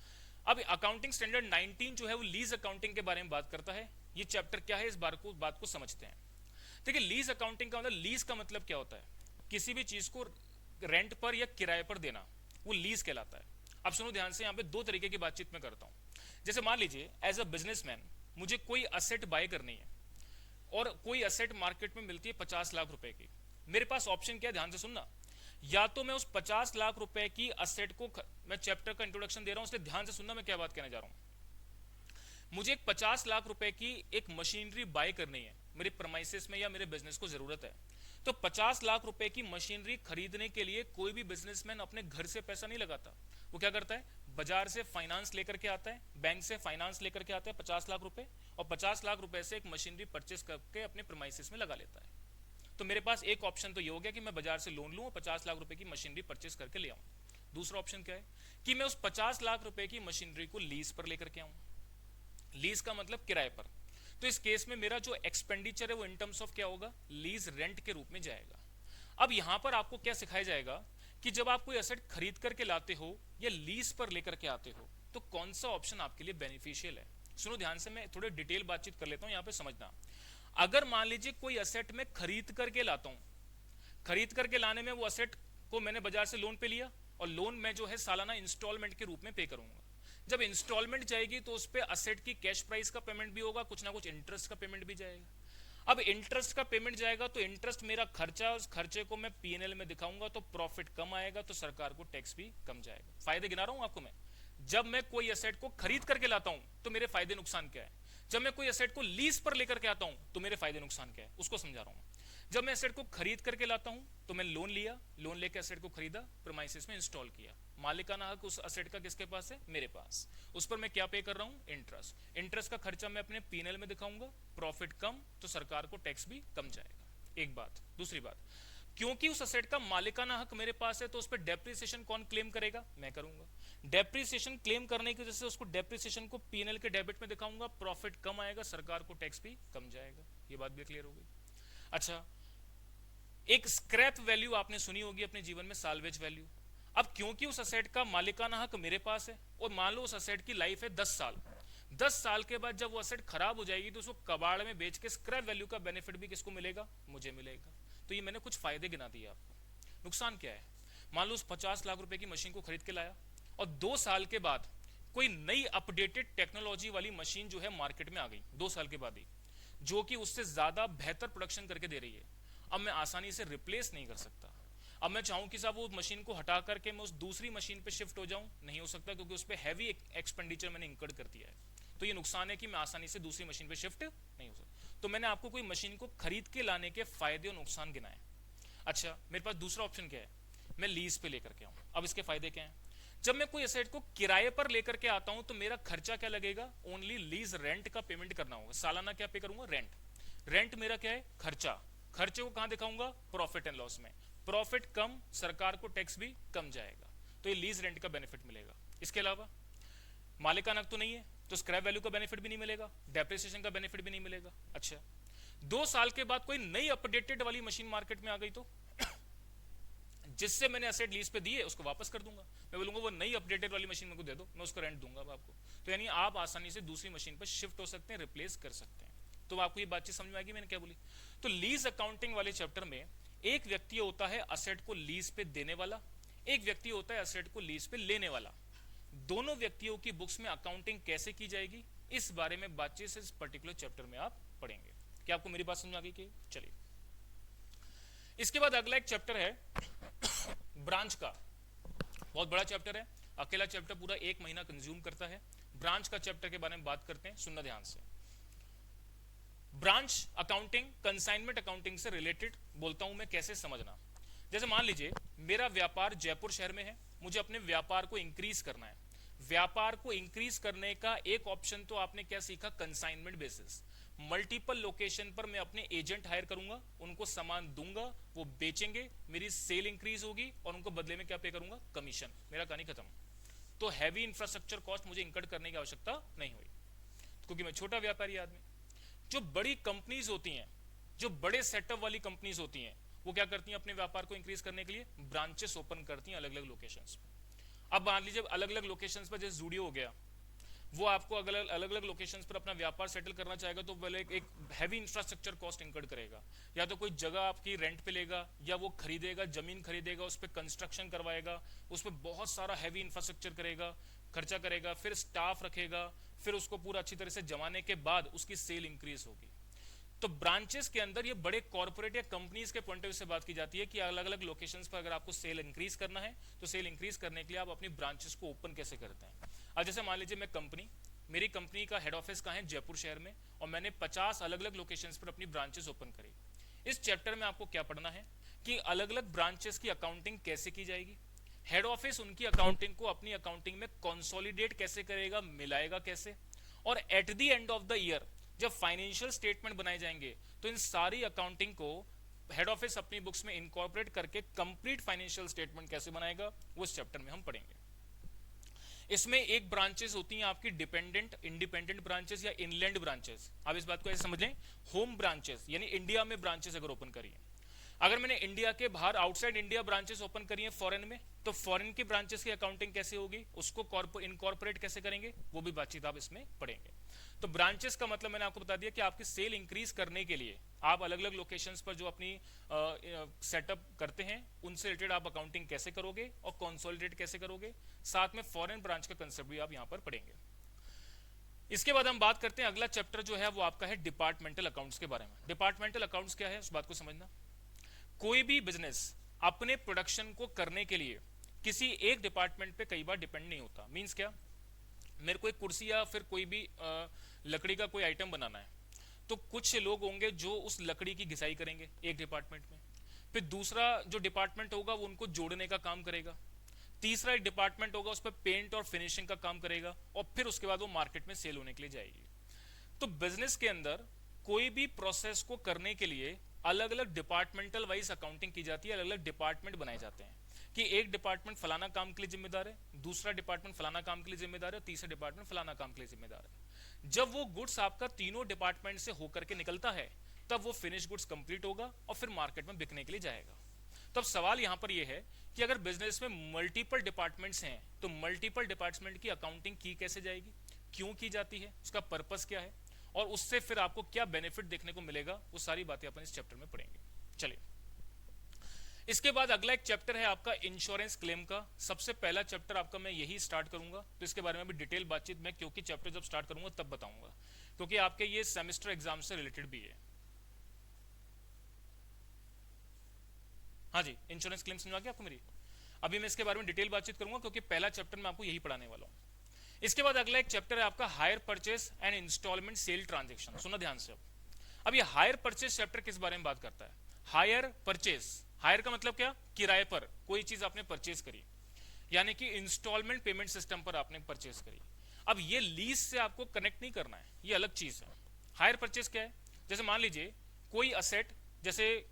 अब अकाउंटिंग स्टैंडर्ड 19 जो है वो लीज अकाउंटिंग के बारे में बात करता है। ये चैप्टर क्या है, इस बात को समझते हैं। देखिए, लीज अकाउंटिंग का मतलब, लीज का मतलब क्या होता है, किसी भी चीज को रेंट पर या किराए पर देना, वो लीज कहलाता है। अब सुनो ध्यान से, यहाँ पे दो तरीके की बातचीत मैं करता हूं। जैसे मान लीजिए, एज अ बिजनेसमैन मुझे कोई असेट बाय करनी है और कोई असेट मार्केट में मिलती है 50 लाख रुपए की। मेरे पास ऑप्शन क्या है, ध्यान से सुनना। या तो मैं उस 50 लाख रुपए की असेट को, मैं चैप्टर का इंट्रोडक्शन दे रहा हूं इसलिए ध्यान से सुनना मैं क्या बात कहने जा रहा हूं। मुझे एक 50 लाख रुपए की एक मशीनरी बाय करनी है, मेरे प्रमाइसेस में या मेरे बिजनेस को जरूरत है। तो 50 लाख रुपए की मशीनरी खरीदने के लिए कोई भी बिजनेसमैन अपने घर से पैसा नहीं लगाता। वो क्या करता है, बाजार से फाइनेंस लेकर के आता है, बैंक से फाइनेंस लेकर के आता है 50 लाख रुपए, और 50 लाख रुपए से एक मशीनरी परचेस करके अपने प्रीमाइसेस में लगा लेता है। तो मेरे पास एक ऑप्शन तो ये हो गया कि मैं बाजार से लोन लूं और 50 लाख रुपए की मशीनरी परचेस करके ले आऊं। दूसरा ऑप्शन क्या है कि मैं उस 50 लाख रुपए की मशीनरी को लीज पर लेकर के आऊं। लीज का मतलब किराए पर। तो इस केस में मेरा जो एक्सपेंडिचर है वो इन टर्म्स ऑफ क्या होगा, लीज रेंट के रूप में जाएगा। अब यहां पर आपको क्या सिखाया जाएगा कि जब आप कोई एसेट खरीद करके लाते हो या लीज पर लेकर के आते हो तो कौन सा ऑप्शन आपके लिए बेनिफिशियल है। सुनो ध्यान से, मैं थोड़े डिटेल बातचीत कर लेता हूं, यहां पे समझना। अगर मान लीजिए कोई असेट में खरीद करके लाता हूं, खरीद करके लाने में वो असेट को मैंने बाजार से लोन पे लिया और लोन में जो है सालाना इंस्टॉलमेंट के रूप में पे करूंगा। जब इंस्टॉलमेंट जाएगी तो उस पे असेट की कैश प्राइस का पेमेंट भी होगा, कुछ ना कुछ इंटरेस्ट का पेमेंट भी जाएगा। अब इंटरेस्ट का पेमेंट जाएगा तो इंटरेस्ट मेरा खर्चा, उस खर्चे को मैं पीएनएल में दिखाऊंगा तो प्रॉफिट कम आएगा, तो सरकार को टैक्स भी कम जाएगा। फायदे गिना रहा हूं आपको मैं। जब मैं कोई एसेट को खरीद करके लाता हूं तो मेरे फायदे नुकसान क्या है, जब मैं कोई एसेट को लीज पर लेकर के आता हूं तो मेरे फायदे नुकसान क्या है, उसको समझा रहा हूं। जब मैं एसेट को खरीद करके लाता हूं तो मैं लोन लिया, लोन लेके एसेट को खरीदा, प्रीमाइसेस में इंस्टॉल किया, मालिकाना हक उस एसेट का किसके पास है? मेरे पास। उस पर मैं क्या पे कर रहा हूं? इंटरेस्ट। इंटरेस्ट का खर्चा मैं अपने पीएनएल में दिखाऊंगा, प्रॉफिट कम तो सरकार को टैक्स भी कम जाएगा। एक बात। दूसरी बात, क्योंकि उस असेट का मालिकाना हक मेरे पास है तो उस पर डेप्रिसिएशन कौन क्लेम करेगा? मैं करूंगा। डेप्रिसिएशन क्लेम करने की वजह से उसको डेप्रिसिएशन को पीएनएल के डेबिट में दिखाऊंगा, प्रॉफिट कम आएगा, सरकार को टैक्स भी कम जाएगा। ये बात भी क्लियर हो गई। अच्छा, एक स्क्रैप वैल्यू आपने सुनी होगी अपने जीवन में, साल्वेज वैल्यू। अब क्योंकि उस असेट का मालिकाना हक मेरे पास है और मान लो उस असेट की लाइफ है 10 साल, 10 साल के बाद जब वो असेट खराब हो जाएगी तो उसको कबाड़ में बेच के स्क्रैप वैल्यू का बेनिफिट भी किसको मिलेगा? मुझे मिलेगा। तो ये मैंने कुछ फायदे गिना दिए आपको। नुकसान क्या है? मान लो उस 50 लाख रुपए की मशीन को खरीद के लाया और 2 साल के बाद कोई नई अपडेटेड टेक्नोलॉजी वाली मशीन जो है मार्केट में आ गई 2 साल के बाद ही, जो कि उससे ज्यादा बेहतर प्रोडक्शन करके दे रही है। अब मैं आसानी से रिप्लेस नहीं कर सकता। अब मैं चाहूं कि साहब वो मशीन को हटा करके मैं उस दूसरी मशीन पे शिफ्ट हो जाऊं, नहीं हो सकता, क्योंकि उस पर हैवी एक्सपेंडिचर मैंने इंकर्ड कर दिया है। तो ये नुकसान है कि मैं आसानी से दूसरी मशीन पे शिफ्ट नहीं हो सकता। तो मैंने आपको कोई मशीन को खरीद के लाने के फायदे और नुकसान गिनाए। अच्छा, मेरे पास दूसरा ऑप्शन क्या है? मैं लीज पे लेकर के आऊं। अब इसके फायदे क्या हैं? जब मैं कोई एसेट को किराए पर लेकर के आता हूं तो मेरा खर्चा क्या लगेगा? ओनली लीज रेंट का पेमेंट करना होगा। सालाना क्या पे करूंगा? रेंट। रेंट मेरा क्या है? खर्चा। खर्चे को कहां दिखाऊंगा? प्रॉफिट एंड लॉस में। प्रॉफिट कम, सरकार को टैक्स भी कम जाएगा, तो ये लीज रेंट का बेनिफिट मिलेगा। इसके अलावा मालिकाना हक तो नहीं है तो स्क्रैप वैल्यू का बेनिफिट भी नहीं मिलेगा, डेप्रिसिएशन का बेनिफिट भी नहीं मिलेगा। अच्छा, 2 साल के बाद कोई नई अपडेटेड वाली मशीन मार्केट में आ गई तो जिससे मैंने एसेट लीज पे दी है उसको वापस कर दूंगा। मैं बोलूंगा वो नई अपडेटेड वाली मशीन मेरे को दे दो, मैं उसको रेंट दूंगा आपको। तो यानी आप आसानी से दूसरी मशीन पर शिफ्ट हो सकते हैं, रिप्लेस कर सकते हैं। तो आपको ये बातचीत समझ में आएगी मैंने क्या बोली? तो लीज अकाउंटिंग वाले चैप्टर में एक व्यक्ति होता है असेट को लीज पे देने वाला, एक व्यक्ति होता है असेट को लीज पे लेने वाला। दोनों व्यक्तियों की बुक्स में अकाउंटिंग कैसे की जाएगी, इस बारे में बातचीत इस पर्टिकुलर चैप्टर में आप पढ़ेंगे। क्या आपको मेरी बात समझ आ गई? कि चलिए, इसके बाद अगला एक चैप्टर है ब्रांच का। बहुत बड़ा चैप्टर है, अकेला चैप्टर पूरा 1 महीना कंज्यूम करता है। ब्रांच का चैप्टर के बारे में बात करते हैं, सुनना ध्यान से। ब्रांच अकाउंटिंग कंसाइनमेंट अकाउंटिंग से रिलेटेड बोलता हूं मैं, कैसे समझना। जैसे मान लीजिए मेरा व्यापार जयपुर शहर में है, मुझे अपने व्यापार को इंक्रीज करना है। व्यापार को इंक्रीज करने का एक ऑप्शन तो आपने क्या सीखा? Consignment basis. मल्टीपल लोकेशन पर मैं अपने एजेंट हायर करूंगा, उनको सामान दूंगा, वो बेचेंगे, मेरी सेल इंक्रीज होगी और उनको बदले में क्या पे करूंगा? कमीशन। मेरा कहानी खत्म। तो हैवी इंफ्रास्ट्रक्चर कॉस्ट मुझे इंकर्ड करने की आवश्यकता नहीं हुई, क्योंकि मैं छोटा व्यापारी आदमी। जो बड़ी कंपनीज होती हैं, जो बड़े सेटअप वाली कंपनीज होती हैं, वो क्या करती हैं? अपने व्यापार को इंक्रीज करने के लिए ब्रांचेस ओपन करती हैं अलग अलग लोकेशंस पे। अब मान लीजिए अलग अलग लोकेशंस पर, जैसे जूडियो हो गया, वो आपको अलग अलग लोकेशंस पर अपना व्यापार सेटल करना चाहेगा तो पहले एक हैवी इंफ्रास्ट्रक्चर कॉस्ट इंकर्ड करेगा। या तो कोई जगह आपकी रेंट पे लेगा, या वो खरीदेगा, जमीन खरीदेगा, उस पर कंस्ट्रक्शन करवाएगा, उस पर बहुत सारा हैवी इंफ्रास्ट्रक्चर करेगा, खर्चा करेगा, फिर स्टाफ रखेगा, फिर उसको पूरा अच्छी तरह से जमाने के बाद उसकी सेल इंक्रीज होगी। तो ब्रांचेस के अंदर ये बड़े कॉर्पोरेट या कंपनीज के पॉइंट ऑफ व्यू से बात की जाती है कि अलग अलग लोकेशंस पर अगर आपको सेल इंक्रीज करना है तो सेल इंक्रीज करने के लिए आप अपनी ब्रांचेस को ओपन कैसे करते हैं। अब जैसे मान लीजिए मैं कंपनी, मेरी कंपनी का हेड ऑफिस कहाँ है? जयपुर शहर में, और मैंने 50 अलग अलग लोकेशंस पर अपनी ब्रांचेस ओपन करी। इस चैप्टर में आपको क्या पढ़ना है कि अलग अलग ब्रांचेस की अकाउंटिंग कैसे की जाएगी, हेड ऑफिस उनकी अकाउंटिंग को अपनी अकाउंटिंग में कंसोलिडेट कैसे करेगा, मिलाएगा कैसे, और at the end of the year जब फाइनेंशियल स्टेटमेंट बनाए जाएंगे तो इन सारी अकाउंटिंग को हेड ऑफिस अपनी बुक्स में इनकॉर्पोरेट करके कंप्लीट फाइनेंशियल स्टेटमेंट कैसे बनाएगा, वो इस चैप्टर में हम पढ़ेंगे। इसमें एक ब्रांचेस होती हैं आपकी डिपेंडेंट, इंडिपेंडेंट ब्रांचेस या इनलैंड ब्रांचेस। आप इस बात को ऐसे समझ लें, होम ब्रांचेस यानी इंडिया में ब्रांचेस अगर ओपन करिए, अगर मैंने इंडिया के बाहर आउटसाइड इंडिया ब्रांचेस ओपन करी है फॉरेन में, तो फॉरेन की ब्रांचेस की अकाउंटिंग कैसे होगी, उसको इनकॉर्पोरेट कैसे करेंगे, वो भी बातचीत आप इसमें पढ़ेंगे। तो ब्रांचेस का मतलब मैंने आपको बता दिया कि आपकी सेल इंक्रीज करने के लिए आप अलग अलग लोकेशंस पर जो अपनी सेटअप करते हैं उनसे रिलेटेड आप अकाउंटिंग कैसे करोगे और कंसोलिडेट कैसे करोगे। साथ में फॉरेन ब्रांच का कंसेप्ट भी आप यहां पर पढ़ेंगे। इसके बाद हम बात करते हैं, अगला चैप्टर जो है वो आपका है डिपार्टमेंटल अकाउंट्स के बारे में। डिपार्टमेंटल अकाउंट्स क्या है उस बात को समझना। कोई भी बिजनेस अपने प्रोडक्शन को करने के लिए किसी एक डिपार्टमेंट पे कई बार डिपेंड नहीं होता। मींस क्या, मेरे को एक कुर्सी या फिर कोई भी लकड़ी का कोई आइटम बनाना है, तो कुछ लोग होंगे जो उस लकड़ी की घिसाई करेंगे एक डिपार्टमेंट में, फिर दूसरा जो डिपार्टमेंट होगा वो उनको जोड़ने का काम करेगा, तीसरा एक डिपार्टमेंट होगा उस पर पेंट और फिनिशिंग का काम करेगा, और फिर उसके बाद वो मार्केट में सेल होने के लिए जाएगी। तो बिजनेस के अंदर कोई भी प्रोसेस को करने के लिए अलग अलग डिपार्टमेंटल वाइज अकाउंटिंग की जाती है, अलग अलग डिपार्टमेंट बनाए जाते हैं कि एक डिपार्टमेंट फलाना काम के लिए जिम्मेदार है, दूसरा डिपार्टमेंट फलाना काम के लिए जिम्मेदार है, तीसरा डिपार्टमेंट फलाना काम के लिए जिम्मेदार है। जब वो गुड्स आपका तीनों डिपार्टमेंट से होकर के निकलता है तब वो फिनिश गुड्स कंप्लीट होगा और फिर मार्केट में बिकने के लिए जाएगा। तब सवाल यहां पर यह है कि अगर बिजनेस में मल्टीपल डिपार्टमेंट्स हैं तो मल्टीपल डिपार्टमेंट की अकाउंटिंग की कैसे जाएगी, क्यों की जाती है, उसका पर्पस क्या है, और उससे फिर आपको क्या बेनिफिट देखने को मिलेगा, वो सारी बातें अपन इस चैप्टर में पढ़ेंगे। चलिए, इसके बाद अगला एक चैप्टर है आपका इंश्योरेंस क्लेम का। सबसे पहला चैप्टर आपका मैं यही स्टार्ट करूंगा, तो इसके बारे में भी डिटेल बातचीत मैं क्योंकि चैप्टर जब स्टार्ट करूंगा तब बताऊंगा, क्योंकि आपके ये सेमेस्टर एग्जाम से रिलेटेड भी है। हाँ जी, इंश्योरेंस क्लेम समझ आ गया आपको मेरी? अभी मैं इसके बारे में डिटेल बातचीत करूंगा क्योंकि पहला चैप्टर मैं आपको यही पढ़ाने वाला हूं। इसके बाद अगला एक चैप्टर है आपका hire purchase and instalment sale transaction. सुना ध्यान से। अब ये हायर परचेस चैप्टर किस बारे में बात करता है? हायर परचेस, हायर का मतलब क्या? किराए पर कोई चीज आपने परचेस करी, यानी कि इंस्टॉलमेंट पेमेंट सिस्टम पर आपने परचेस करी। अब ये लीज से आपको कनेक्ट नहीं करना है, ये अलग चीज है। हायर परचेस क्या है? जैसे मान लीजिए कोई असेट, जैसे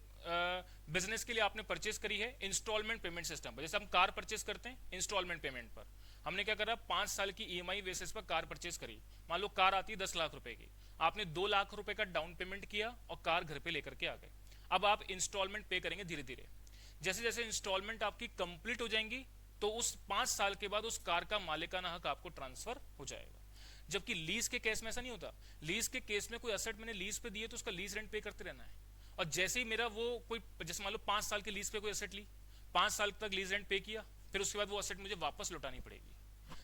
बिजनेस के लिए आपने परचेस करी है इंस्टॉलमेंट पेमेंट सिस्टम पर। जैसे हम कार परचेस करते हैं इंस्टॉलमेंट पेमेंट पर, हमने क्या करा, 5 साल की ईएमआई बेसिस पर कार परचेस करी। मान लो कार आती है 10 लाख रुपए की, आपने 2 लाख रुपए का डाउन पेमेंट किया और कार घर पे लेकर के आ गए। अब आप इंस्टॉलमेंट पे करेंगे धीरे धीरे। जैसे जैसे इंस्टॉलमेंट आपकी कंप्लीट हो जाएंगी तो उस 5 साल के बाद उस कार का मालिकाना हक आपको ट्रांसफर हो जाएगा। जबकि लीज के केस में ऐसा नहीं होता। लीज के केस में कोई असेट मैंने लीज पे दिए तो उसका लीज रेंट पे करते रहना है, और जैसे ही मेरा वो कोई, जैसे मान लो 5 साल के लीज पे कोई असेट ली, 5 साल तक लीज रेंट पे किया, फिर उसके बाद वो असेट मुझे वापस लौटानी पड़ेगी।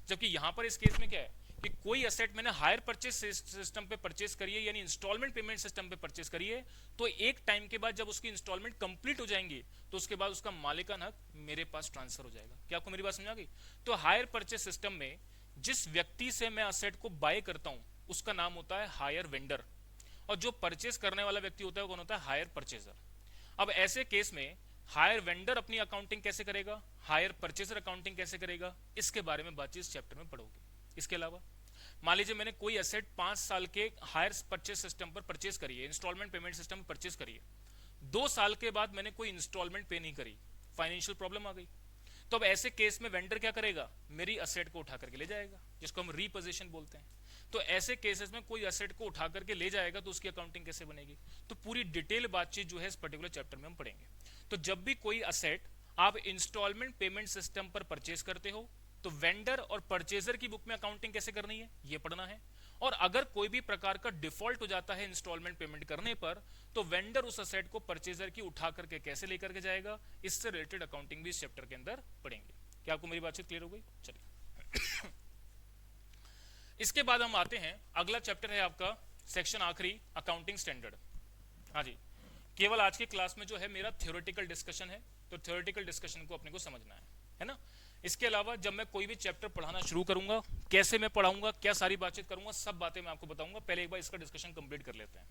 जबकि यहां पर इस केस में क्या है कि कोई असेट मैंने हायर परचेस सिस्टम पे परचेस करी है, यानी इंस्टॉलमेंट पेमेंट सिस्टम पे परचेस करी है, तो एक टाइम के बाद जब उसकी इंस्टॉलमेंट कंप्लीट हो जाएंगी तो उसके बाद उसका मालिकाना हक मेरे पास ट्रांसफर हो जाएगा। क्या आपको मेरी बात समझ आ गई? तो हायर परचेस सिस्टम में जिस व्यक्ति से मैं असेट को बाय करता हूं उसका नाम होता है हायर वेंडर, और जो परचेस करने वाला व्यक्ति होता है वो कौन होता है? Hire purchaser. अब ऐसे केस में हायर वेंडर अपनी अकाउंटिंग कैसे करेगा, हायर परचेजर अकाउंटिंग कैसे करेगा, इसके बारे में बातचीत इस चैप्टर में पढ़ोगे। इसके अलावा मान लीजिए मैंने कोई एसेट 5 साल के हायर परचेस सिस्टम पर परचेस करी है, इंस्टॉलमेंट पेमेंट सिस्टम पर परचेस करी है, 2 साल के बाद मैंने कोई इंस्टॉलमेंट पे नहीं करी, फाइनेंशियल प्रॉब्लम आ गई, तो अब ऐसे केस में वेंडर क्या करेगा? मेरी असेट को उठा करके ले जाएगा, जिसको हम रीपोजीशन बोलते हैं। तो ऐसे केसेस में कोई असेट को उठा करके ले जाएगा तो उसकी अकाउंटिंग कैसे बनेगी? तो पूरी डिटेल बातचीत जो है इस पर्टिकुलर चैप्टर में हम पढ़ेंगे। तो जब भी कोई असेट आप इंस्टॉलमेंट पेमेंट सिस्टम पर परचेस करते हो तो वेंडर और परचेजर की बुक में अकाउंटिंग कैसे करनी है ये पढ़ना है। और अगर कोई भी प्रकार का डिफॉल्ट हो जाता है इंस्टॉलमेंट पेमेंट करने पर तो वेंडर उस असेट को परचेजर की उठा करके कैसे लेकर के जाएगा, इससे रिलेटेड अकाउंटिंग भी इस चैप्टर के अंदर पढ़ेंगे। क्या आपको मेरी बातचीत क्लियर हो गई? चलिए इसके बाद हम आते हैं, अगला चैप्टर है आपका सेक्शन आखिरी, अकाउंटिंग स्टैंडर्ड। हाँ जी, केवल आज की क्लास में जो है मेरा थ्योरेटिकल डिस्कशन है, तो थ्योरेटिकल डिस्कशन को अपने को समझना है ना। इसके अलावा जब मैं कोई भी चैप्टर पढ़ाना शुरू करूंगा, कैसे मैं पढ़ाऊंगा, क्या सारी बातचीत करूंगा, सब बातें मैं आपको बताऊंगा। पहले एक बार इसका डिस्कशन कंप्लीट कर लेते हैं।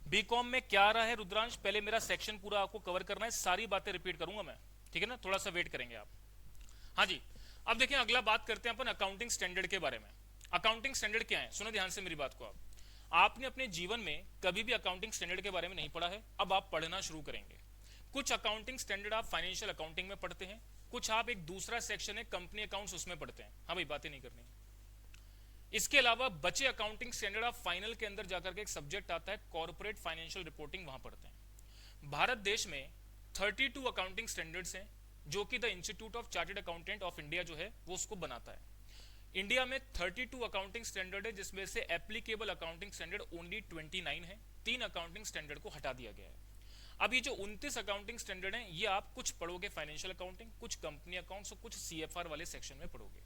बीकॉम में क्या आ रहा है रुद्रांश? पहले मेरा सेक्शन पूरा आपको कवर करना है, सारी बातें रिपीट करूंगा मैं, ठीक है ना, थोड़ा सा वेट करेंगे आप। हाँ जी, अब देखिए अगला बात करते हैं अपन अकाउंटिंग स्टैंडर्ड के बारे में। अकाउंटिंग स्टैंडर्ड क्या है? सुनो ध्यान से मेरी बात को। आपने अपने जीवन में कभी भी अकाउंटिंग स्टैंडर्ड के बारे में नहीं पढ़ा है, अब आप पढ़ना शुरू करेंगे। कुछ अकाउंटिंग स्टैंडर्ड आप फाइनेंशियल अकाउंटिंग में पढ़ते हैं, कुछ आप एक दूसरा सेक्शन है कंपनी अकाउंट्स उसमें पढ़ते हैं। हाँ भाई, बातें नहीं करनी। इसके अलावा बचे अकाउंटिंग स्टैंडर्ड आप फाइनल के अंदर जाकर के एक सब्जेक्ट आता है कॉर्पोरेट फाइनेंशियल रिपोर्टिंग, वहां पढ़ते हैं। भारत देश में 32 अकाउंटिंग स्टैंडर्ड्स हैं जो कि the institute of chartered accountant of India जो है वो उसको बनाता है। इंडिया में 32 अकाउंटिंग स्टैंडर्ड है, जिसमें से एप्लीकेबल अकाउंटिंग स्टैंडर्ड ओनली 29 है। 3 अकाउंटिंग स्टैंडर्ड को हटा दिया गया है। अब ये जो 29 अकाउंटिंग स्टैंडर्ड हैं, ये आप कुछ पढ़ोगे फाइनेंशियल अकाउंटिंग, कुछ कंपनी अकाउंट्स और कुछ सीएफआर वाले सेक्शन में पढ़ोगे।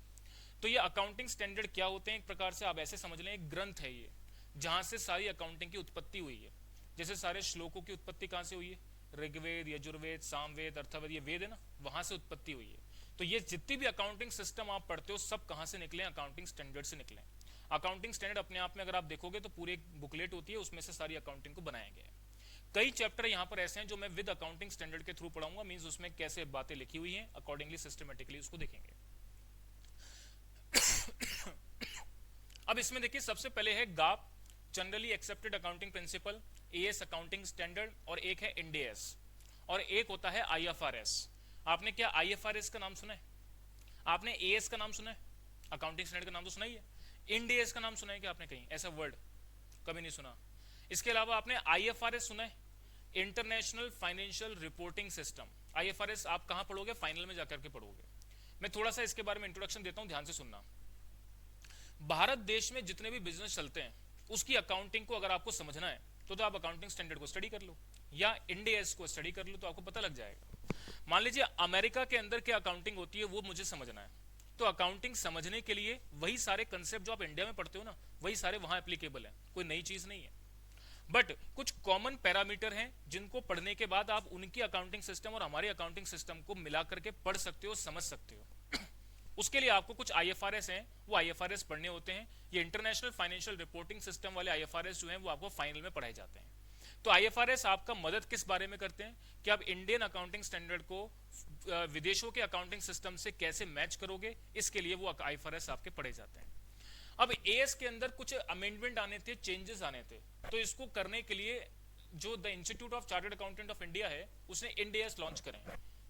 तो ये अकाउंटिंग स्टैंडर्ड क्या होते हैं? एक प्रकार से आप ऐसे समझ लें, एक ग्रंथ है ये, जहां से सारी अकाउंटिंग की उत्पत्ति हुई है। जैसे सारे श्लोकों की उत्पत्ति कहां से हुई है? ऋग्वेद, यजुर्वेद, सामवेद, अर्थवेद, ये वेद है ना, वहां से उत्पत्ति हुई है। तो ये जितनी भी अकाउंटिंग सिस्टम आप पढ़ते हो सब कहां से निकले? अकाउंटिंग स्टैंडर्ड से निकले। अकाउंटिंग स्टैंडर्ड अपने आप में अगर आप देखोगे तो पूरी एक बुकलेट होती है, उसमें से सारी अकाउंटिंग को बनाया गया है। कई चैप्टर यहाँ पर ऐसे हैं जो मैं विद अकाउंटिंग स्टैंडर्ड के थ्रू पढ़ाऊंगा, मींस उसमें कैसे बातें लिखी हुई हैं, अकॉर्डिंगली सिस्टमेटिकली उसको देखेंगे। अब इसमें देखिए सबसे पहले है gap, generally accepted accounting principle, as accounting standard, और एक है इंडियस, और एक होता है आईएफआरएस। आपने क्या आईएफआरएस का नाम सुना है? आपने एएस का नाम सुना है? अकाउंटिंग स्टैंडर्ड का नाम तो सुना ही है। इंडियस का नाम सुना है क्या आपने कहीं? ऐसा वर्ड कभी नहीं सुना। इसके अलावा आपने आईएफआरएस सुना है? International financial reporting system. IFRS आप कहां पढ़ोगे? फाइनल में जाकर के पढ़ोगे। मैं थोड़ा सा इसके बारे में इंट्रोडक्शन देता हूं, ध्यान से सुनना। भारत देश में जितने भी बिजनेस चलते हैं उसकी अकाउंटिंग को अगर आपको समझना है तो आप अकाउंटिंग स्टैंडर्ड को स्टडी कर लो या इंडियस को स्टडी कर लो, तो आपको पता लग जाएगा। मान लीजिए अमेरिका के अंदर क्या अकाउंटिंग होती है वो मुझे समझना है, तो अकाउंटिंग समझने के लिए वही सारे कंसेप्ट जो आप इंडिया में पढ़ते हो ना, वही सारे वहां एप्लीकेबल है, कोई नई चीज नहीं है। बट कुछ कॉमन पैरामीटर हैं जिनको पढ़ने के बाद आप उनकी अकाउंटिंग सिस्टम और हमारे अकाउंटिंग सिस्टम को मिला करके पढ़ सकते हो, समझ सकते हो। उसके लिए आपको कुछ आईएफआरएस हैं, वो आईएफआरएस पढ़ने होते हैं। ये इंटरनेशनल फाइनेंशियल रिपोर्टिंग सिस्टम वाले आईएफआरएस जो हैं वो आपको फाइनल में पढ़ाए जाते हैं। तो आईएफआरएस आपका मदद किस बारे में करते हैं कि आप इंडियन अकाउंटिंग स्टैंडर्ड को विदेशों के अकाउंटिंग सिस्टम से कैसे मैच करोगे, इसके लिए वो आईएफआरएस आपके पढ़े जाते हैं। अब एएस के अंदर कुछ अमेंडमेंट आने थे, चेंजेस आने थे, तो इसको करने के लिए जो the institute of chartered accountant of India है उसने इंडियस लॉन्च करें।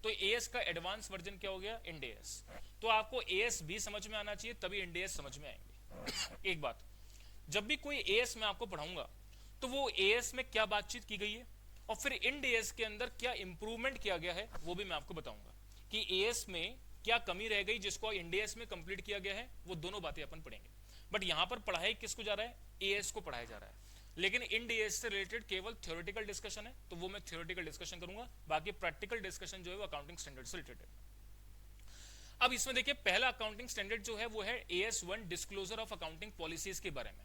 तो एएस का एडवांस वर्जन क्या हो गया? इंडियस। तो आपको एएस भी समझ में आना चाहिए, तभी इंडियस समझ में आएंगे। एक बात, जब भी कोई एएस मैं आपको पढ़ाऊंगा तो वो एएस में क्या बातचीत की गई है और फिर इंडियस के अंदर क्या इंप्रूवमेंट किया गया है वो भी मैं आपको बताऊंगा कि एएस में क्या कमी रह गई जिसको इंडियस में कंप्लीट किया गया है, वो दोनों बातें अपन पढ़ेंगे। बट यहां पर पढ़ाई किसको जा रहा है? एएस को पढ़ाया जा रहा है, लेकिन इंडियस से रिलेटेड केवल थ्योरेटिकल डिस्कशन है, तो वो मैं थ्योरेटिकल डिस्कशन करूंगा, बाकी प्रैक्टिकल डिस्कशन जो है वो अकाउंटिंग स्टैंडर्ड से रिलेटेड है। अब इसमें देखिए पहला अकाउंटिंग स्टैंडर्ड जो है वो है AS1 disclosure of accounting policies के बारे में।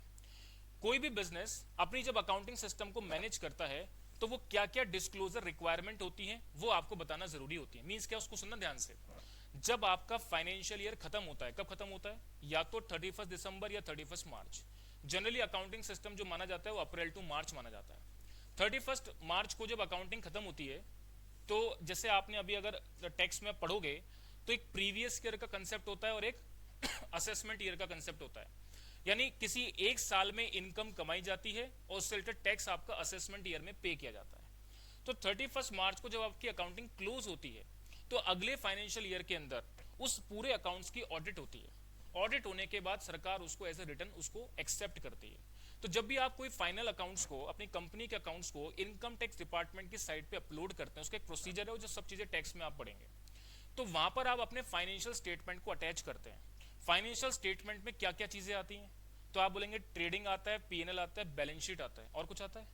कोई भी बिजनेस अपनी जब अकाउंटिंग सिस्टम को मैनेज करता है तो वो क्या क्या डिस्क्लोजर रिक्वायरमेंट होती है वो आपको बताना जरूरी होती है। मींस क्या, उसको सुनना ध्यान से। जब आपका फाइनेंशियल ईयर खत्म होता है, कब खत्म होता है? या तो 31 दिसंबर या 31 मार्च। जनरली अकाउंटिंग सिस्टम जो माना जाता है वो अप्रैल टू मार्च माना जाता है। 31 मार्च को जब अकाउंटिंग खत्म होती है तो जैसे आपने अभी अगर टैक्स में पढ़ोगे तो एक प्रीवियस ईयर का कंसेप्ट होता है और एक असेसमेंट ईयर का कंसेप्ट होता है। यानी किसी एक साल में इनकम कमाई जाती है और उससे रिलेटेड टैक्स आपका असेसमेंट ईयर में पे किया जाता है। तो 31 मार्च को जब आपकी अकाउंटिंग क्लोज होती है तो अगले फाइनेंशियल ईयर के अंदर उस पूरे अकाउंट्स की ऑडिट होती है। ऑडिट होने के बाद सरकार उसको एज ए रिटर्न उसको एक्सेप्ट करती है। तो जब भी आप कोई फाइनल अकाउंट्स को, अपनी कंपनी के अकाउंट्स को इनकम टैक्स डिपार्टमेंट की साइट पे अपलोड करते हैं, उसका एक प्रोसीजर है, वो जो सब चीजें टैक्स में आप पढ़ेंगे, तो वहां पर आप अपने फाइनेंशियल स्टेटमेंट को अटैच करते हैं। फाइनेंशियल स्टेटमेंट में क्या क्या चीजें आती हैं? तो आप बोलेंगे ट्रेडिंग आता है, पीएनएल आता है, बैलेंस शीट आता है, और कुछ आता है?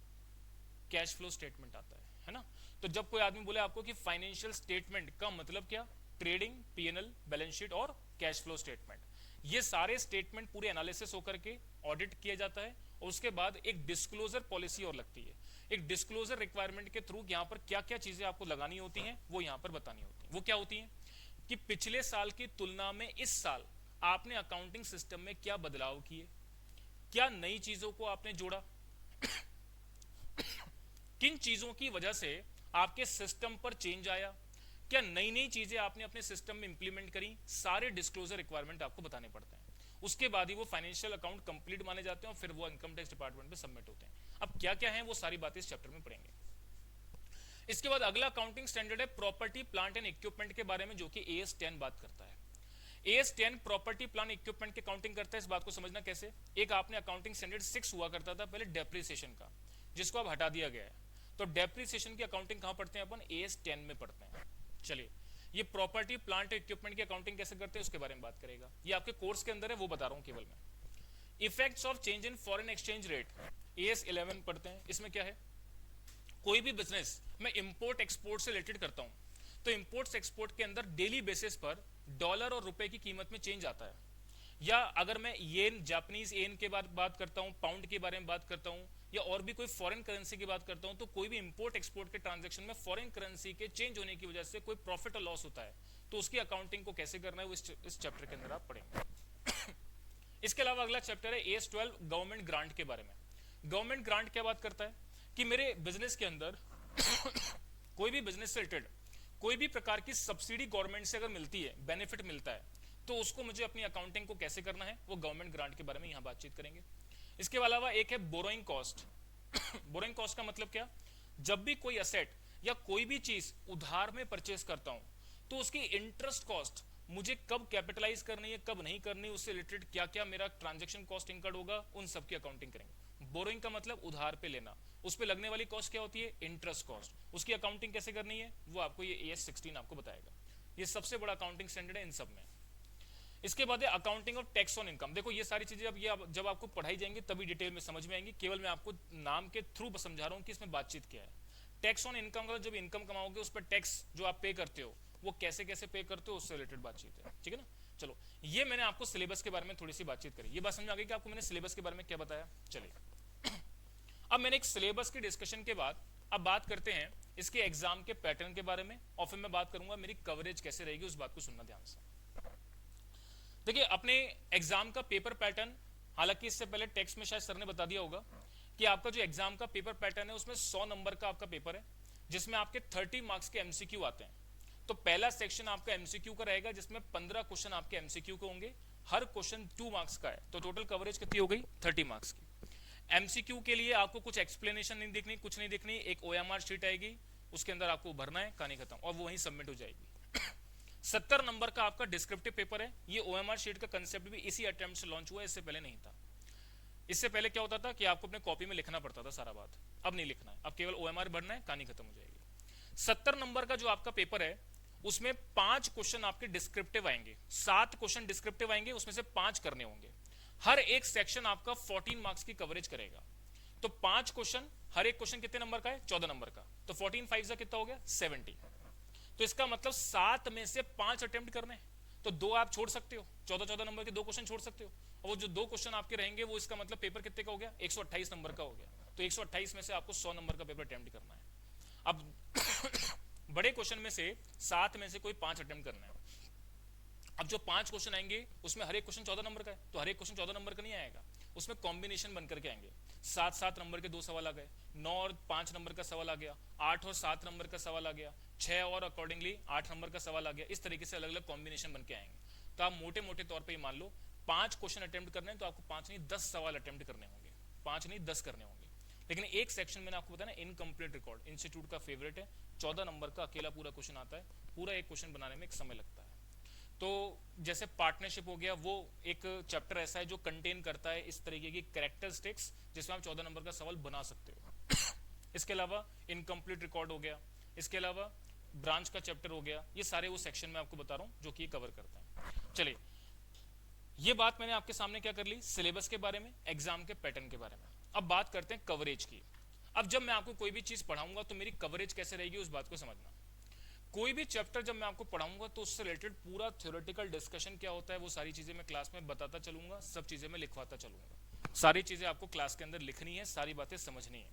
कैश फ्लो स्टेटमेंट आता है ना? तो जब कोई आदमी बोले आपको कि फाइनेंशियल स्टेटमेंट का मतलब क्या, ट्रेडिंग, पीएनएल, बैलेंस शीट और कैश फ्लो स्टेटमेंट, ये सारे स्टेटमेंट पूरे एनालिसिस होकर के ऑडिट किया जाता है और उसके बाद एक डिस्क्लोजर पॉलिसी और लगती है। एक डिस्क्लोजर रिक्वायरमेंट के थ्रू यहाँ पर क्या क्या चीजें आपको लगानी होती हैं वो यहाँ पर बतानी होती है। वो क्या होती है कि पिछले साल की तुलना में इस साल आपने अकाउंटिंग सिस्टम में क्या बदलाव किए, क्या नई चीजों को आपने जोड़ा, किन चीजों की वजह से आपके सिस्टम पर चेंज आया, क्या नई नई चीजें आपने अपने सिस्टम में इंप्लीमेंट करी, सारे डिस्क्लोजर रिक्वायरमेंट आपको बताने पड़ते हैं। उसके बाद ही वो फाइनेंशियल अकाउंट कंप्लीट माने जाते हैं और फिर वो इनकम टैक्स डिपार्टमेंट में सबमिट होते हैं। अब क्या क्या है वो सारी बातें इस चैप्टर में पढ़ेंगे। इसके बाद अगला अकाउंटिंग स्टैंडर्ड है प्रॉपर्टी प्लांट एंड इक्विपमेंट के बारे में, जो कि AS10 बात करता है। AS10 प्रॉपर्टी प्लांट इक्विपमेंट की अकाउंटिंग करता है। इस बात को समझना कैसे, एक आपने अकाउंटिंग स्टैंडर्ड 6 हुआ करता था पहले डेप्रिसिएशन का, जिसको अब हटा दिया गया है। तो डेप्रिसिएशन की अकाउंटिंग कहां पढ़ते हैं अपन? AS10 में पढ़ते हैं। चलिए, ये प्रॉपर्टी प्लांट इक्विपमेंट की अकाउंटिंग कैसे करते हैं उसके बारे में बात करेगा। ये आपके कोर्स के अंदर है, वो बता रहा हूं केवल मैं। Effects of change in foreign exchange rate, AS11 पढ़ते हैं। इसमें क्या है, कोई भी बिजनेस मैं इंपोर्ट एक्सपोर्ट से रिलेटेड करता हूं तो इंपोर्ट एक्सपोर्ट के अंदर डेली बेसिस पर डॉलर और रुपए की कीमत में चेंज आता है। या अगर मैं येन, जापानीज येन के बात करता हूं, पाउंड के बारे में बात करता हूं, या और भी कोई फॉरेन करेंसी की बात करता हूं, तो कोई भी इंपोर्ट एक्सपोर्ट के ट्रांजैक्शन में फॉरेन करेंसी के चेंज होने की वजह से कोई प्रॉफिट और लॉस होता है, तो उसकी अकाउंटिंग को कैसे करना है वो इस चैप्टर के अंदर आप पढ़ेंगे। इसके अलावा अगला चैप्टर है AS12 गवर्नमेंट ग्रांट के बारे में। गवर्नमेंट ग्रांट क्या बात करता है कि मेरे बिजनेस के अंदर कोई भी बिजनेस से रिलेटेड कोई भी प्रकार की सब्सिडी गवर्नमेंट से अगर मिलती है, बेनिफिट मिलता है, तो उसको मुझे अपनी अकाउंटिंग को कैसे करना है, वो गवर्नमेंट ग्रांट के बारे में यहां बातचीत करेंगे। इसके अलावा एक है बोरोइंग कॉस्ट। बोरोइंग कॉस्ट का मतलब क्या, जब भी कोई असेट या कोई भी चीज उधार में परचेस करता हूं तो उसकी इंटरेस्ट कॉस्ट मुझे कब कैपिटलाइज करनी है, कब नहीं करनी, उससे रिलेटेड क्या क्या मेरा ट्रांजैक्शन कॉस्ट इंकर्ड होगा, उन सब की अकाउंटिंग करेंगे। बोरोइंग का मतलब उधार पे लेना, उस पे लगने वाली कॉस्ट क्या होती है, इंटरेस्ट कॉस्ट, उसकी अकाउंटिंग कैसे करनी है वो आपको ये AS16 आपको बताएगा। ये सबसे बड़ा अकाउंटिंग स्टैंडर्ड है इन सब में। इसके बाद है accounting of tax on income. देखो ये सारी चीजें अब जब आपको पढ़ाई जाएंगी तभी डिटेल में समझ में आएंगी, केवल मैं आपको नाम के थ्रू समझा रहा हूं कि इसमें बातचीत क्या है। टैक्स ऑन इनकम का, जब इनकम कमाओगे उस पर टैक्स जो आप पे करते हो वो कैसे कैसे पे करते हो, उससे रिलेटेड बातचीत है, ठीक है ना। चलो ये मैंने आपको सिलेबस के बारे में थोड़ी सी बातचीत करी, ये बात समझ आ गई कि आपको मैंने सिलेबस के बारे में क्या बताया। चलिए अब मैंने एक सिलेबस की डिस्कशन के बाद अब बात करते हैं इसके एग्जाम के पैटर्न के बारे में, और फिर मैं बात करूंगा मेरी कवरेज कैसे रहेगी, उस बात को सुनना ध्यान से। देखिए अपने एग्जाम का पेपर पैटर्न, हालांकि इससे पहले टेक्स्ट में शायद सर ने बता दिया होगा कि आपका जो एग्जाम का पेपर पैटर्न है उसमें 100 नंबर का आपका पेपर है, जिसमें आपके 30 मार्क्स के एमसीक्यू आते हैं। तो पहला सेक्शन आपका एमसीक्यू का रहेगा जिसमें 15 क्वेश्चन आपके एमसीक्यू के होंगे, हर क्वेश्चन 2 मार्क्स का है, तो टोटल कवरेज कितनी हो गई, 30 मार्क्स की। एमसीक्यू के लिए आपको कुछ एक्सप्लेनेशन नहीं देखनी, कुछ नहीं देखनी, एक OMR शीट आएगी, उसके अंदर आपको भरना है, कहानी खत्म, और वो वहीं सबमिट हो जाएगी। 70 नंबर का आपका डिस्क्रिप्टिव पेपर है। ये OMR शीट का कंसेप्ट भी इसी अटेम्प्ट से लॉन्च हुआ है, इससे पहले नहीं था। इससे पहले क्या होता था कि आपको अपने कॉपी में लिखना पड़ता था सारा बात, अब नहीं लिखना है, अब केवल OMR भरना है, कहानी खत्म हो जाएगी। 70 नंबर का जो आपका पेपर है उसमें 5 क्वेश्चन आपके डिस्क्रिप्टिव आएंगे, 7 क्वेश्चन डिस्क्रिप्टिव आएंगे, उसमें से 5 करने होंगे। हर एक सेक्शन आपका 14 मार्क्स की कवरेज करेगा। तो 5 क्वेश्चन, हर एक क्वेश्चन कितने नंबर का है, 14 नंबर का, तो 14 5 का कितना हो गया, 70। तो इसका मतलब 7 में से 5 अटेम्प्ट करने, तो 2 आप छोड़ सकते हो, 14 नंबर के 2 क्वेश्चन छोड़ सकते हो, और वो जो 2 क्वेश्चन आपके रहेंगे वो इसका मतलब पेपर कितने का हो गया, 128 नंबर का हो गया। तो 128 में से आपको 100 नंबर का पेपर अटेम्प्ट करना है। अब बड़े क्वेश्चन में से 7 में से कोई 5 अटेम्प्ट करना है। अब जो 5 क्वेश्चन आएंगे उसमें हर एक क्वेश्चन 14 नंबर का है, तो हर एक क्वेश्चन 14 नंबर का नहीं आएगा, उसमें कॉम्बिनेशन बन करके आएंगे। 7 नंबर के 2 सवाल आ गए, 9 और 5 नंबर का सवाल आ गया, 8 और 7 नंबर का सवाल आ गया, 6 और अकॉर्डिंगली 8 नंबर का सवाल आ गया। इस तरीके से अलग अलग कॉम्बिनेशन बन के आएंगे। तो आप मोटे मोटे तौर पर मान लो 5 क्वेश्चन अटेम्प्ट करने हैं तो आपको 5 नहीं 10 सवाल अटेम्प्ट करने होंगे, 5 नहीं 10 करने होंगे। लेकिन एक सेक्शन मैंने आपको बताया ना, इनकम्प्लीट रिकॉर्ड इंस्टीट्यूट का फेवरेट है, 14 नंबर का अकेला पूरा क्वेश्चन आता है, पूरा एक क्वेश्चन बनाने में एक समय लगता है। तो जैसे पार्टनरशिप हो गया, वो एक चैप्टर ऐसा है जो कंटेन करता है इस तरीके की कैरेक्टरिस्टिक्स जिसमें आप 14 नंबर का सवाल बना सकते हो। इसके अलावा इनकम्प्लीट रिकॉर्ड हो गया, इसके अलावा ब्रांच का चैप्टर हो गया, ये सारे वो सेक्शन में आपको बता रहा हूं जो कि कवर करता है। चलिए ये बात मैंने आपके सामने क्या कर ली, सिलेबस के बारे में, एग्जाम के पैटर्न के बारे में। अब बात करते हैं कवरेज की। अब जब मैं आपको कोई भी चीज पढ़ाऊंगा तो मेरी कवरेज कैसे रहेगी उस बात को समझना। कोई भी चैप्टर जब मैं आपको पढ़ाऊंगा तो उससे रिलेटेड पूरा थ्योरेटिकल डिस्कशन क्या होता है वो सारी चीजें मैं क्लास में बताता चलूंगा, सब चीजें मैं लिखवाता चलूंगा, सारी चीजें आपको क्लास के अंदर लिखनी है, सारी बातें समझनी है।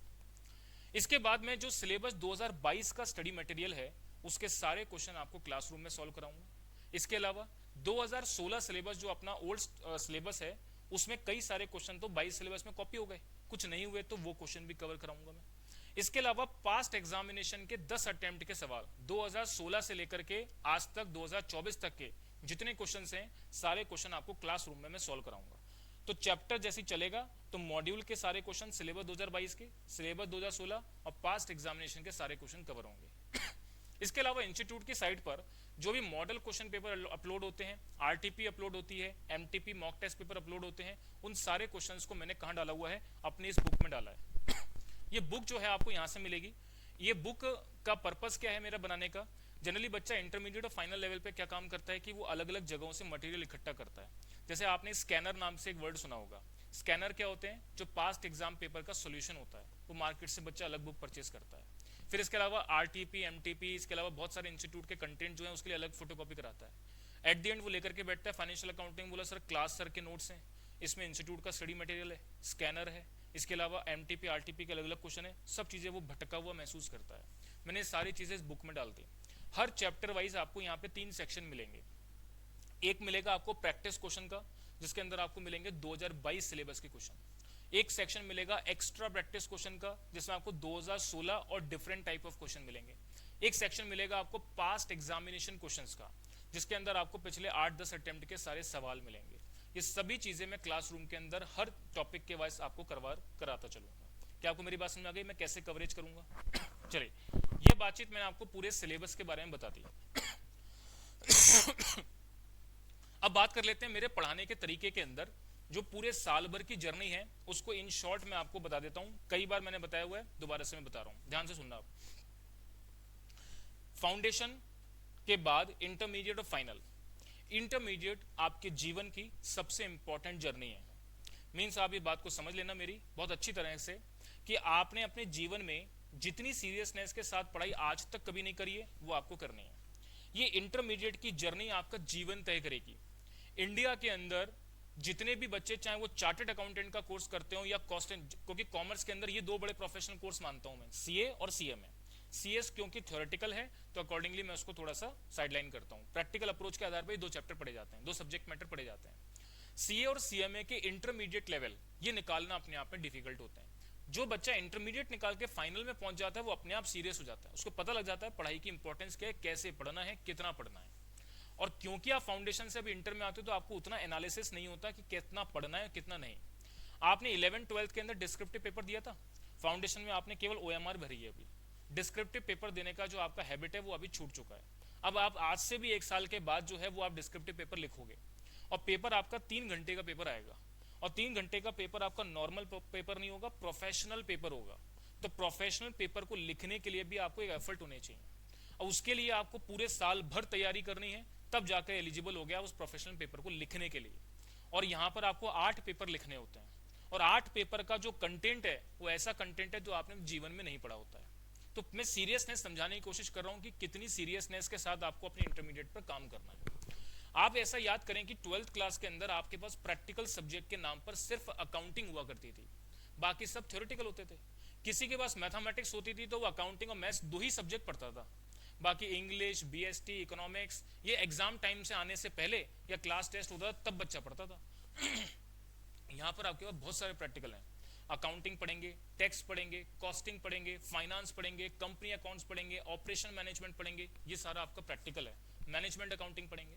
इसके बाद में जो सिलेबस 2022 का स्टडी मटेरियल है उसके सारे क्वेश्चन आपको क्लासरूम में सॉल्व कराऊंगा। इसके अलावा 2016 सिलेबस जो अपना ओल्ड सिलेबस है उसमें कई सारे क्वेश्चन तो 22 सिलेबस में कॉपी हो गए, कुछ नहीं हुए तो वो क्वेश्चन भी कवर कराऊंगा मैं। इसके अलावा पास्ट एग्जामिनेशन के 10 अटेम्प्ट के सवाल 2016 से लेकर के आज तक 2024 तक के जितने क्वेश्चंस हैं सारे क्वेश्चन आपको क्लासरूम में मैं सॉल्व कराऊंगा। तो चैप्टर जैसे चलेगा तो मॉड्यूल के सारे क्वेश्चन सिलेबस 2022 के, सिलेबस 2016 और पास्ट एग्जामिनेशन के सारे क्वेश्चन कवर होंगे। इसके अलावा इंस्टीट्यूट की साइट पर जो भी मॉडल क्वेश्चन पेपर अपलोड होते हैं, आरटीपी अपलोड होती है, MTP mock test paper upload होते हैं, उन सारे क्वेश्चंस को मैंने कहां डाला हुआ है, अपनी इस बुक में डाला है। ये बुक जो है आपको यहां से मिलेगी। ये बुक का पर्पस क्या है मेरा बनाने का, जनरली बच्चा इंटरमीडिएट और फाइनल लेवल पे क्या काम करता है कि वो अलग अलग जगहों से मटेरियल इकट्ठा करता है। जैसे आपने स्कैनर नाम से एक वर्ड सुना होगा, स्कैनर क्या होते हैं, जो पास्ट एग्जाम पेपर का सोल्यूशन होता है, वो मार्केट से बच्चा अलग बुक परचेस करता है। फिर इसके अलावा आरटीपी, एमटीपी, इसके अलावा बहुत सारे इंस्टीट्यूट के कंटेंट जो है उसके लिए अलग फोटोकॉपी कराता है। एट द एंड वो लेकर के बैठता है फाइनेंशियल अकाउंटिंग, बोला सर क्लास सर के नोट्स हैं, इसमें इंस्टीट्यूट का स्टडी मटेरियल है, स्कैनर है, इसके अलावा एमटीपी आरटीपी के अलग अलग क्वेश्चन है, सब चीजें वो भटका हुआ महसूस करता है। मैंने सारी चीजें इस बुक में डाल दी। हर चैप्टर वाइज आपको यहाँ पे 3 सेक्शन मिलेंगे। एक मिलेगा आपको प्रैक्टिस क्वेश्चन का, जिसके अंदर आपको मिलेंगे 2022 सिलेबस के क्वेश्चन। एक सेक्शन मिलेगा एक्स्ट्रा प्रैक्टिस क्वेश्चन का, जिसमें आपको 2016 और डिफरेंट टाइप ऑफ क्वेश्चन मिलेंगे। एक सेक्शन मिलेगा आपको पास्ट एग्जामिनेशन क्वेश्चंस का, जिसके अंदर आपको पिछले 8-10 अटेम्प्ट के सारे सवाल मिलेंगे। ये सभी चीजें मैं क्लासरूम के अंदर हर टॉपिक के वाइज आपको कराता चलूंगा। क्या आपको मेरी बात समझ आ गई? मैं कैसे कवरेज करूंगा? चलिए, ये बातचीत मैंने आपको पूरे सिलेबस के बारे में बता दी। अब बात कर लेते हैं मेरे पढ़ाने के तरीके के अंदर जो पूरे साल भर की जर्नी है, उसको इन शॉर्ट में आपको बता देता हूं। कई बार मैंने बताया हुआ है, दोबारा से मैं बता रहा हूं, ध्यान से सुनना आप। फाउंडेशन के बाद इंटरमीडिएट और फाइनल। इंटरमीडिएट आपके जीवन की सबसे इंपॉर्टेंट जर्नी है। मीन्स आप ये बात को समझ लेना मेरी बहुत अच्छी तरह से, कि आपने अपने जीवन में जितनी सीरियसनेस के साथ पढ़ाई आज तक कभी नहीं करी है, वो आपको करनी है। ये इंटरमीडिएट की जर्नी आपका जीवन तय करेगी। इंडिया के अंदर जितने भी बच्चे, चाहे वो चार्टर्ड अकाउंटेंट का कोर्स करते हो या कॉस्ट, क्योंकि कॉमर्स के अंदर ये दो बड़े प्रोफेशनल कोर्स मानता हूं मैं, सीए और सीएमए। सीएस क्योंकि थ्योरेटिकल है तो अकॉर्डिंगली मैं उसको थोड़ा सा साइडलाइन करता हूं। प्रैक्टिकल अप्रोच के आधार पर 2 चैप्टर पढ़े जाते हैं, 2 सब्जेक्ट मैटर पढ़े जाते हैं। सीए और सीएमए के इंटरमीडिएट लेवल ये निकालना अपने आप में डिफिकल्ट होता है। जो बच्चा इंटरमीडिएट निकाल के फाइनल में पहुंच जाता है, वो अपने आप सीरियस हो जाता है। उसको पता लग जाता है पढ़ाई की इंपॉर्टेंस क्या है, कैसे पढ़ना है, कितना पढ़ना है। और क्योंकि आप फाउंडेशन से अभी इंटर में आते हो, तो आपको उतना एनालिसिस नहीं होता कि कितना पढ़ना है कितना नहीं। आपने 11th-12th के अंदर डिस्क्रिप्टिव पेपर दिया था, फाउंडेशन में आपने केवल ओएमआर भरी है। अभी डिस्क्रिप्टिव पेपर देने का जो आपका हैबिट है वो अभी छूट चुका है। अब आप आज से भी 1 साल के बाद जो है वो आप डिस्क्रिप्टिव पेपर लिखोगे, और पेपर आपका 3 घंटे का पेपर आएगा। और 3 घंटे का पेपर आपका नॉर्मल पेपर नहीं होगा, प्रोफेशनल पेपर होगा। तो प्रोफेशनल पेपर को लिखने के लिए भी आपको एक एफर्ट होने चाहिए, और उसके लिए आपको पूरे साल भर तैयारी करनी है, तब जाकर एलिजिबल हो गया उस प्रोफेशनल पेपर को लिखने के लिए। और यहाँ पर आपको 8 पेपर लिखने होते हैं, और 8 पेपर का जो कंटेंट है वो ऐसा कंटेंट है जो आपने जीवन में नहीं पढ़ा होता है। तो मैं सीरियसनेस समझाने की कोशिश कर रहा हूँ कि कितनी सीरियसनेस के साथ आपको अपने इंटरमीडिएट पर काम करना है। आप ऐसा याद करें कि 12th क्लास के अंदर आपके पास प्रैक्टिकल सब्जेक्ट के नाम पर सिर्फ अकाउंटिंग हुआ करती थी, बाकी सब थ्योरेटिकल होते थे। किसी के पास मैथमेटिक्स होती थी तो वो अकाउंटिंग और मैथ्स 2 ही सब्जेक्ट पढ़ता था, बाकी इंग्लिश, बीएसटी, इकोनॉमिक्स ये एग्जाम टाइम से आने से पहले या क्लास टेस्ट होता था तब बच्चा पढ़ता था। यहाँ पर आपके पास बहुत सारे प्रैक्टिकल हैं। अकाउंटिंग पढ़ेंगे, टैक्स पढ़ेंगे, कॉस्टिंग पढ़ेंगे, फाइनेंस पढ़ेंगे, कंपनी अकाउंट्स पढ़ेंगे, ऑपरेशन मैनेजमेंट पढ़ेंगे, ये सारा आपका प्रैक्टिकल है। मैनेजमेंट अकाउंटिंग पढ़ेंगे।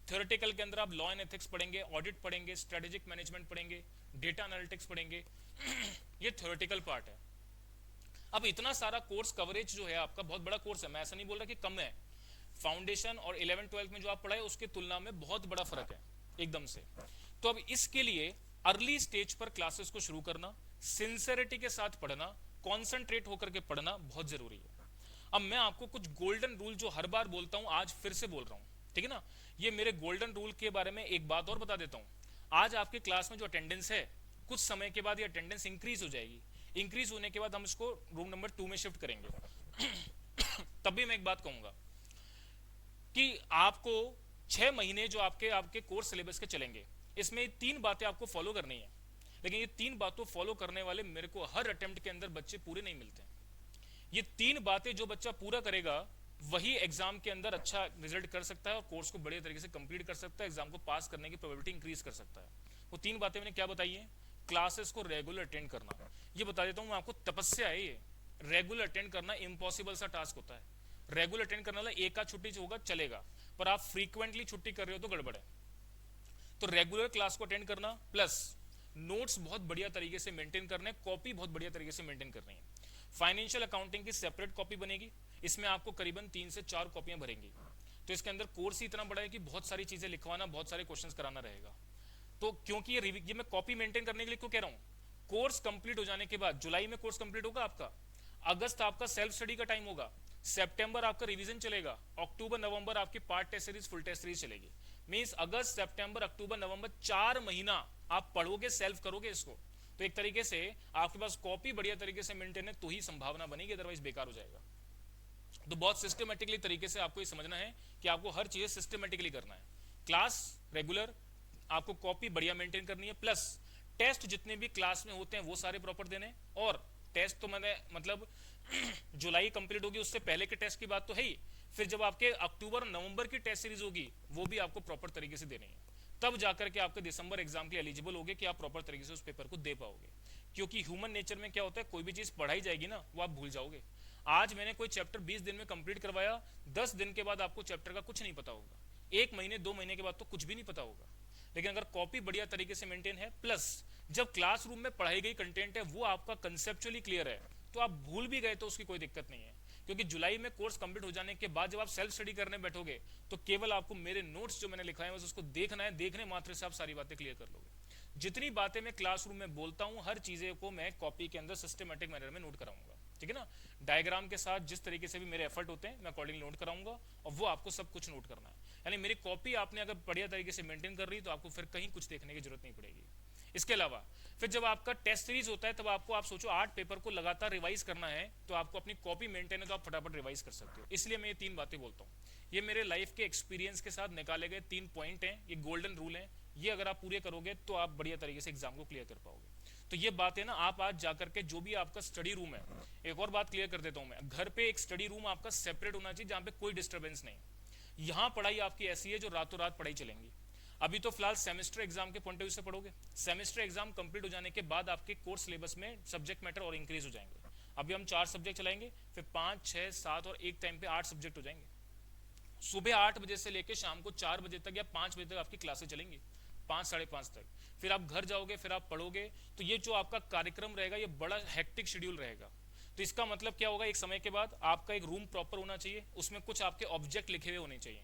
थ्योरेटिकल के अंदर आप लॉ एंड एथिक्स पढ़ेंगे, ऑडिट पढ़ेंगे, स्ट्रेटेजिक मैनेजमेंट पढ़ेंगे, डेटा एनालिटिक्स पढ़ेंगे। ये थ्योरेटिकल पार्ट है। अब इतना सारा कोर्स कवरेज जो है आपका बहुत बड़ा कोर्स है, मैं ऐसा नहीं बोल रहा कि कम है। फाउंडेशन और 11th-12th में जो आप पढ़ाए उसके तुलना में बहुत बड़ा फर्क है एकदम से। तो अब इसके लिए अर्ली स्टेज पर क्लासेस को शुरू करना, सिंसियरिटी के साथ पढ़ना, कॉन्सेंट्रेट होकर के पढ़ना बहुत जरूरी है। अब मैं आपको कुछ गोल्डन रूल जो हर बार बोलता हूं आज फिर से बोल रहा हूं, ठीक है ना। ये मेरे गोल्डन रूल के बारे में एक बात और बता देता हूं। आज आपके क्लास में जो अटेंडेंस है, कुछ समय के बाद ये अटेंडेंस इंक्रीज हो जाएगी। इंक्रीज होने के बाद हम इसको रूम नंबर 2 में शिफ्ट करेंगे। तब भी मैं एक बात कहूंगा कि आपको 6 महीने जो आपके कोर्स सिलेबस के चलेंगे, इसमें 3 बातें आपको फॉलो करनी है। लेकिन ये 3 बातों फॉलो करने वाले मेरे को हर अटेम्प्ट के अंदर बच्चे पूरे नहीं मिलते हैं। ये 3 बातें जो बच्चा पूरा करेगा वही एग्जाम के अंदर अच्छा रिजल्ट कर सकता है और कोर्स को बड़े तरीके से कंप्लीट कर सकता है, एग्जाम को पास करने की प्रोबेबिलिटी इंक्रीज कर सकता है। वो 3 बातें मैंने क्या बताई है? क्लासेस को रेगुलर अटेंड करना, ये बता देता हूं मैं आपको, तपस्या है ये। रेगुलर अटेंड करना इम्पॉसिबल सा टास्क होता है। रेगुलर अटेंड करने वाला एक आध छुट्टी होगा चलेगा, पर आप फ्रीक्वेंटली छुट्टी कर रहे हो तो गड़बड़ है। तो रेगुलर क्लास को अटेंड करना, प्लस नोट्स बहुत बढ़िया तरीके से मेंटेन करने, कॉपी बहुत बढ़िया तरीके से मेंटेन करनी है। फाइनेंशियल अकाउंटिंग की सेपरेट कॉपी बनेगी, इसमें आपको करीबन 3 से 4 कॉपियां भरेंगी। तो इसके अंदर कोर्स ही इतना बड़ा है कि बहुत सारी चीजें लिखवाना, बहुत सारे क्वेश्चंस कराना रहेगा। तो क्योंकि ये मैं कॉपी मेंटेन करने के लिए क्यों कह रहा हूं, कोर्स कंप्लीट हो जाने के बाद जुलाई में कोर्स कंप्लीट होगा आपका, अगस्त आपका सेल्फ स्टडी का टाइम होगा, सितंबर आपका रिवीजन चलेगा, अक्टूबर नवंबर आपकी part test series, full test series चलेगी। मींस अगस्त, सितंबर, अक्टूबर, नवंबर 4 महीना आप पढ़ोगे, सेल्फ करोगे इसको। तो एक तरीके से आपके पास कॉपी बढ़िया तरीके से मेंटेन है तो ही संभावना बनेगी, अदरवाइज बेकार हो जाएगा। तो बहुत सिस्टमेटिकली तरीके से आपको ये समझना है कि आपको हर चीज सिस्टमेटिकली करना है। क्लास रेगुलर, आपको कॉपी बढ़िया मेंटेन करनी है, प्लस टेस्ट जितने भी क्लास में होते हैं वो सारे प्रॉपर देने। और टेस्ट तो मैंने मतलब जुलाई कंप्लीट होगी उससे पहले के टेस्ट की बात तो है ही, फिर जब आपके अक्टूबर नवंबर की टेस्ट सीरीज होगी वो भी आपको प्रॉपर तरीके से देनी है। तब जाकर के आपके दिसंबर एग्जाम के लिए एलिजिबल होगे कि आप प्रॉपर तरीके से उस पेपर को दे पाओगे। क्योंकि ह्यूमन नेचर में क्या होता है, कोई भी चीज पढ़ाई जाएगी ना वो आप भूल जाओगे। आज मैंने कोई चैप्टर 20 दिन में कंप्लीट करवाया, 10 दिन के बाद आपको चैप्टर का कुछ नहीं पता होगा, 1 महीने 2 महीने के बाद तो कुछ भी नहीं पता होगा। लेकिन अगर कॉपी बढ़िया तरीके से मेंटेन है, प्लस जब क्लासरूम में पढ़ाई गई कंटेंट है वो आपका कंसेप्चुअली क्लियर है, तो आप भूल भी गए तो उसकी कोई दिक्कत नहीं है। क्योंकि जुलाई में कोर्स कंप्लीट हो जाने के बाद जब आप सेल्फ स्टडी करने बैठोगे तो केवल आपको मेरे नोट्स जो मैंने लिखा है बस उसको देखना है, देखने मात्र से आप सारी बातें क्लियर कर लोगे। जितनी बातें मैं क्लासरूम में बोलता हूं हर चीजें को मैं कॉपी के अंदर सिस्टमेटिक मैनर में नोट कराऊंगा, ठीक है ना। डायग्राम के साथ जिस तरीके से भी मेरे एफर्ट होते हैं मैं अकॉर्डिंगली नोट कराऊंगा, और वो आपको सब कुछ नोट करना है। यानी मेरी कॉपी आपने अगर बढ़िया तरीके से मेंटेन कर रही तो आपको फिर कहीं कुछ देखने की जरूरत नहीं पड़ेगी। इसके अलावा फिर जब आपका टेस्ट सीरीज होता है तब आपको, आप सोचो 8 पेपर को लगातार रिवाइज करना है, तो आपको अपनी कॉपी मेंटेन है तो आप फटाफट रिवाइज कर सकते हो। इसलिए मैं ये 3 बातें बोलता हूँ, ये मेरे लाइफ के एक्सपीरियंस के साथ निकाले गए 3 पॉइंट हैं, ये गोल्डन रूल हैं। ये अगर आप पूरे करोगे तो आप बढ़िया तरीके से एग्जाम को क्लियर कर पाओगे। तो ये बात है ना, आप आज जाकर के जो भी आपका स्टडी रूम है, एक और बात क्लियर कर देता हूं मैं, घर पे एक स्टडी रूम आपका सेपरेट होना चाहिए जहां पे कोई डिस्टर्बेंस नहीं। यहां पढ़ाई आपकी ऐसी है जो रातों रात पढ़ाई चलेंगी। अभी तो फिलहाल सेमेस्टर एग्जाम के पॉइंट ऑफ व्यू से पढ़ोगे, सेमेस्टर एग्जाम कंप्लीट हो जाने के बाद आपके कोर्स सिलेबस में सब्जेक्ट मैटर और इंक्रीज हो जाएंगे। अभी हम 4 सब्जेक्ट चलाएंगे, फिर 5, 6, 7 और एक टाइम पे 8 सब्जेक्ट हो जाएंगे। सुबह 8 बजे से लेकर शाम को 4 बजे तक या 5 बजे तक आपकी क्लासेस चलेंगी, 5, साढ़े 5 तक। फिर आप घर जाओगे, फिर आप पढ़ोगे। तो ये जो आपका कार्यक्रम रहेगा ये बड़ा हेक्टिक शेड्यूल रहेगा। तो इसका मतलब क्या होगा, एक समय के बाद आपका एक रूम प्रॉपर होना चाहिए, उसमें कुछ आपके ऑब्जेक्ट लिखे हुए होने चाहिए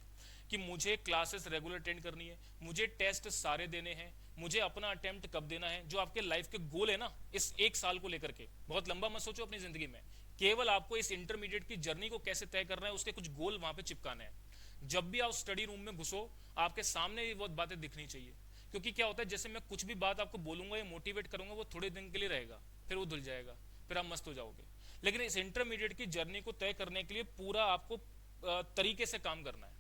कि मुझे क्लासेस रेगुलर अटेंड करनी है, मुझे टेस्ट सारे देने हैं, मुझे अपना अटेम्प्ट कब देना है। जो आपके लाइफ के गोल है ना इस 1 साल को लेकर के, बहुत लंबा मत सोचो अपनी जिंदगी में, केवल आपको इस इंटरमीडिएट की जर्नी को कैसे तय करना है उसके कुछ गोल वहां पे चिपकाने हैं। जब भी आप स्टडी रूम में घुसो आपके सामने ये बहुत बातें दिखनी चाहिए। क्योंकि क्या होता है, जैसे मैं कुछ भी बात आपको बोलूंगा या मोटिवेट करूंगा वो थोड़े दिन के लिए रहेगा, फिर वो धुल जाएगा, फिर आप मस्त हो जाओगे। लेकिन इस इंटरमीडिएट की जर्नी को तय करने के लिए पूरा आपको तरीके से काम करना है।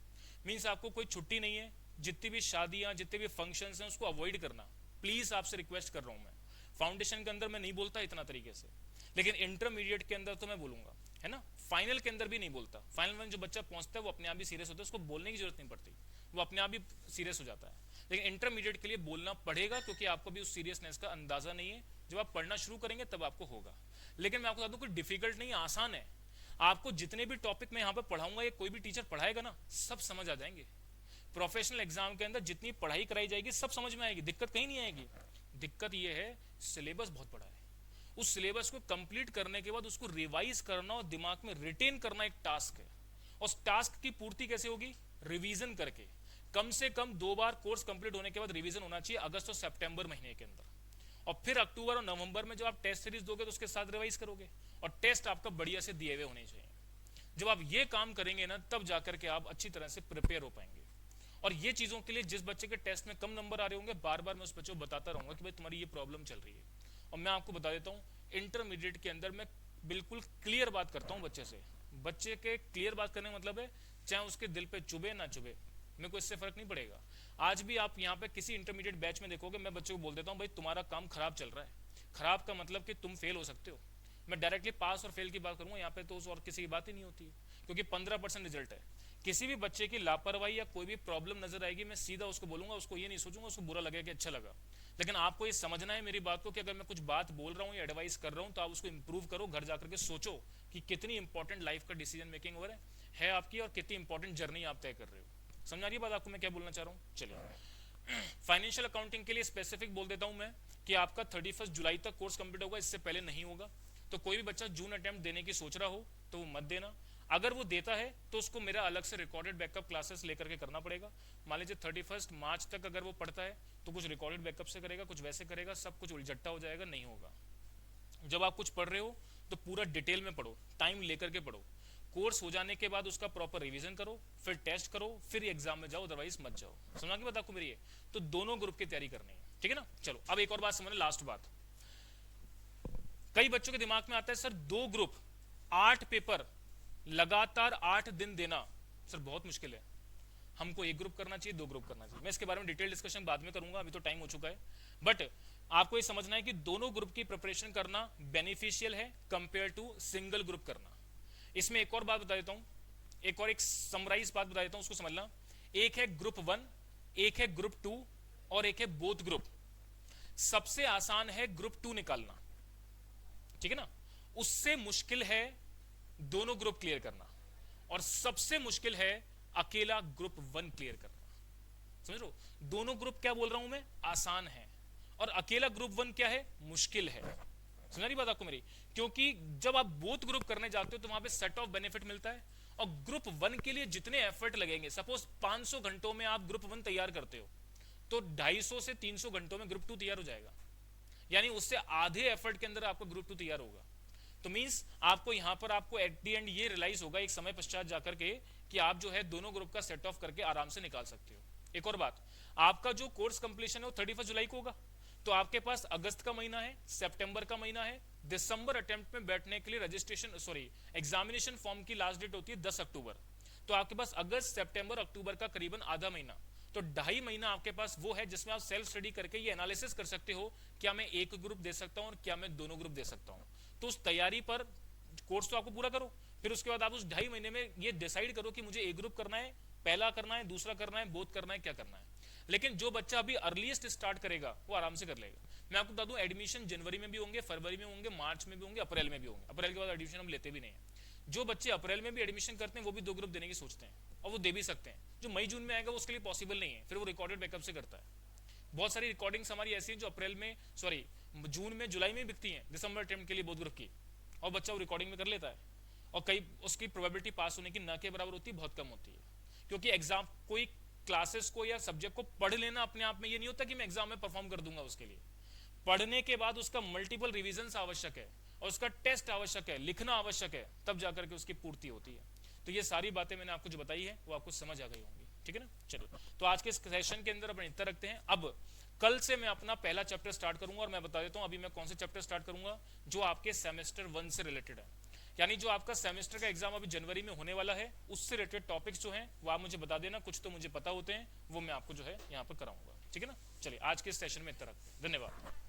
मीन्स आपको कोई छुट्टी नहीं है, जितनी भी शादियां जितने भी फंक्शंस हैं उसको अवॉइड करना। प्लीज आपसे रिक्वेस्ट कर रहा हूं मैं, फाउंडेशन के अंदर मैं नहीं बोलता इतना तरीके से, लेकिन इंटरमीडिएट के अंदर तो मैं बोलूंगा, है ना। फाइनल के अंदर भी नहीं बोलता, फाइनल में जो बच्चा पहुंचता है वो अपने आप ही सीरियस होता है, उसको बोलने की जरूरत नहीं पड़ती, वो अपने आप ही सीरियस हो जाता है। लेकिन इंटरमीडिएट के लिए बोलना पड़ेगा क्योंकि आपको भी उस सीरियसनेस का अंदाजा नहीं है। जब आप पढ़ना शुरू करेंगे तब आपको होगा। लेकिन मैं आपको बता दूं कोई डिफिकल्ट नहीं है, आसान है। आपको जितने भी टॉपिक मैं यहाँ पे पढ़ाऊंगा या कोई भी टीचर पढ़ाएगा ना सब समझ आ जाएंगे। प्रोफेशनल एग्जाम के अंदर जितनी पढ़ाई कराई जाएगी सब समझ में आएगी, दिक्कत कहीं नहीं आएगी। दिक्कत यह है सिलेबस बहुत बड़ा है, उस सिलेबस को कंप्लीट करने के बाद उसको रिवाइज करना और दिमाग में रिटेन करना एक टास्क है। और उस टास्क की पूर्ति कैसे होगी, रिवीजन करके। कम से कम 2 बार कोर्स कंप्लीट होने के बाद रिवीजन होना चाहिए, अगस्त और सितंबर महीने के अंदर। और फिर अक्टूबर और नवंबर में जब आप टेस्ट सीरीज दोगे तो उसके साथ रिवाइज करोगे, और टेस्ट आपका बढ़िया से दिए हुए होने चाहिए। जब आप ये काम करेंगे ना तब जाकर के आप अच्छी तरह से प्रिपेयर हो पाएंगे। और ये चीजों के लिए जिस बच्चे के टेस्ट में कम नंबर आ रहे होंगे बार बार मैं उस बच्चे को बताता रहूंगा कि भाई तुम्हारी ये प्रॉब्लम चल रही है। और मैं आपको बता देता हूँ इंटरमीडिएट के अंदर मैं बिल्कुल क्लियर बात करता हूँ बच्चे से। बच्चे के क्लियर बात करने का मतलब है चाहे उसके दिल पे चुभे ना चुभे, मेरे को इससे फर्क नहीं पड़ेगा। आज भी आप यहाँ पे किसी इंटरमीडिएट बैच में देखोगे मैं बच्चों को बोल देता हूँ भाई तुम्हारा काम खराब चल रहा है। खराब का मतलब कि तुम फेल हो सकते हो। मैं डायरेक्टली पास और फेल की बात करूंगा, यहाँ पे तो और किसी की बात ही नहीं होती है क्योंकि 15% रिजल्ट है। किसी भी बच्चे की लापरवाही या कोई भी प्रॉब्लम नजर आएगी मैं सीधा उसको बोलूंगा, उसको ये नहीं सोचूंगा उसको बुरा लगेगा कि अच्छा लगा। लेकिन आपको ये समझना है मेरी बात को कि अगर मैं कुछ बात बोल रहा हूँ या एडवाइस कर रहा हूँ तो आप उसको इंप्रूव करो। घर जाकर के सोचो कि कितनी इंपॉर्टेंट लाइफ का डिसीजन मेकिंग हो रहा है आपकी और कितनी इंपॉर्टेंट जर्नी आप तय कर रहे हो। समझ आ रही बात आपको मैं क्या बोलना चाह रहा हूँ। चलिए फाइनेंशियल अकाउंटिंग के लिए स्पेसिफिक बोल देता हूँ मैं कि आपका 31 जुलाई तक कोर्स कंप्लीट होगा, इससे पहले नहीं होगा। तो कोई भी बच्चा जून अटेम्प्ट देने की सोच रहा हो तो वो मत देना। अगर वो देता है तो उसको मेरा अलग से रिकॉर्डेड बैकअप क्लासेस लेकर के करना पड़ेगा। मान लीजिए 31 मार्च तक अगर वो पढ़ता है तो कुछ रिकॉर्डेड बैकअप से करेगा, कुछ वैसे करेगा, सब कुछ उलझट्टा हो जाएगा, नहीं होगा। जब आप कुछ पढ़ रहे हो तो पूरा डिटेल में पढ़ो, टाइम लेकर के पढ़ो। कोर्स हो जाने के बाद उसका प्रॉपर रिवीजन करो, फिर टेस्ट करो, फिर एग्जाम में जाओ, अदरवाइज मत जाओ। समझा की बात आपको मेरी है। तो दोनों ग्रुप की तैयारी करनी है, ठीक है ना। चलो अब एक और बात समझ, लास्ट बात। कई बच्चों के दिमाग में आता है सर 2 ग्रुप 8 पेपर लगातार 8 दिन देना सर बहुत मुश्किल है, हमको 1 ग्रुप करना चाहिए 2 ग्रुप करना चाहिए। मैं इसके बारे में डिटेल डिस्कशन बाद में करूंगा, अभी तो टाइम हो चुका है। बट आपको ये समझना है कि दोनों ग्रुप की प्रिपरेशन करना बेनिफिशियल है कंपेयर टू सिंगल ग्रुप करना। इसमें एक और बात बता देता हूं, एक समराइज बात बता देता हूं, उसको समझना। एक है ग्रुप 1, एक है ग्रुप 2 और एक है बोथ ग्रुप। सबसे आसान है ग्रुप 2 निकालना, ठीक है ना, उससे मुश्किल है दोनों ग्रुप क्लियर करना, और सबसे मुश्किल है अकेला ग्रुप 1 क्लियर करना। समझ लो, दोनों ग्रुप क्या बोल रहा हूं मैं, आसान है, और अकेला ग्रुप 1 क्या है, मुश्किल है। समझ रही बात आपको मेरी? क्योंकि जब आप बोथ ग्रुप करने जाते हो तो वहां पे सेट ऑफ बेनिफिट मिलता है, और ग्रुप 1 के लिए जितने एफर्ट लगेंगे, सपोज 500 घंटों में आप ग्रुप 1 तैयार करते हो, तो 250 से 300 घंटों में ग्रुप 2 तैयार हो जाएगा, यानी उससे आधे एफर्ट के अंदर आपका ग्रुप 2 तैयार होगा। तो मींस आपको यहां पर आपको एट दी एंड ये रियलाइज होगा एक समय पश्चात जाकर के कि आप जो है दोनों ग्रुप का सेट ऑफ करके आराम से निकाल सकते हो। एक और बात, आपका जो कोर्स कंप्लीशन है वो 31 जुलाई को होगा, तो आपके पास अगस्त का महीना है, सितंबर का महीना है, दिसंबर अटेम्प्ट में बैठने के लिए रजिस्ट्रेशन एग्जामिनेशन फॉर्म की लास्ट डेट होती है 10 अक्टूबर, तो आपके पास अगस्त सितंबर अक्टूबर का करीबन आधा महीना, तो 2.5 महीना आपके पास वो है जिसमें आप सेल्फ स्टडी करके ये एनालिसिस कर सकते हो क्या मैं एक ग्रुप दे सकता हूं और क्या मैं दोनों ग्रुप दे सकता हूं। तो उस तैयारी पर कोर्स तो आपको पूरा करो, फिर उसके बाद आप उस 2.5 महीने में ये डिसाइड करो कि मुझे एक ग्रुप करना है, पहला करना है, दूसरा करना है, बोथ करना है, क्या करना है। लेकिन जो बच्चा अभी अर्लीस्ट स्टार्ट करेगा वो आराम से कर लेगा। मैं आपको बता दूं, एडमिशन जनवरी में भी होंगे, फरवरी में होंगे, मार्च में भी होंगे, अप्रैल में भी होंगे। अप्रैल के बाद एडमिशन हम लेते भी नहीं है। जो बच्चे अप्रैल में भी एडमिशन करते हैं वो भी 2 ग्रुप देने की सोचते हैं, और वो दे भी सकते हैं। जो मई जून में आएगा वो उसके लिए पॉसिबल नहीं है, फिर वो रिकॉर्डेड बैकअप से करता है। बहुत सारी रिकॉर्डिंग्स हमारी ऐसी हैं जो अप्रैल में जून में, जुलाई में बिकती हैं दिसंबर अटेम्प्ट के लिए बोथ ग्रुप की, और बच्चा वो रिकॉर्डिंग में कर लेता है, और कई उसकी प्रोबेबिलिटी पास होने की ना के बराबर होती है, बहुत कम होती है। क्योंकि एग्जाम कोई क्लासेस को या सब्जेक्ट को पढ़ लेना अपने आप में ये नहीं होता कि मैं एग्जाम में परफॉर्म कर दूंगा। उसके लिए पढ़ने के बाद उसका मल्टीपल रिविजन आवश्यक है, और उसका टेस्ट आवश्यक है, लिखना आवश्यक है, तब जाकर के उसकी पूर्ति होती है। तो ये सारी बातें मैंने आपको जो बताई है वो आपको समझ आ गई होंगी, ठीक है ना। चलो, तो आज के सेशन के अंदर अपन इतना रखते हैं। अब कल से मैं अपना पहला चैप्टर स्टार्ट करूंगा, और मैं बता देता हूं अभी मैं कौन से चैप्टर स्टार्ट करूंगा जो आपके सेमेस्टर 1 से रिलेटेड है, यानी जो आपका सेमेस्टर का एग्जाम अभी जनवरी में होने वाला है उससे रिलेटेड टॉपिक्स जो हैं वो आप मुझे बता देना, कुछ तो मुझे पता होते हैं, वो मैं आपको जो है यहाँ पर कराऊंगा, ठीक है ना। चलिए, आज के सेशन में इतना रखते हैं, धन्यवाद।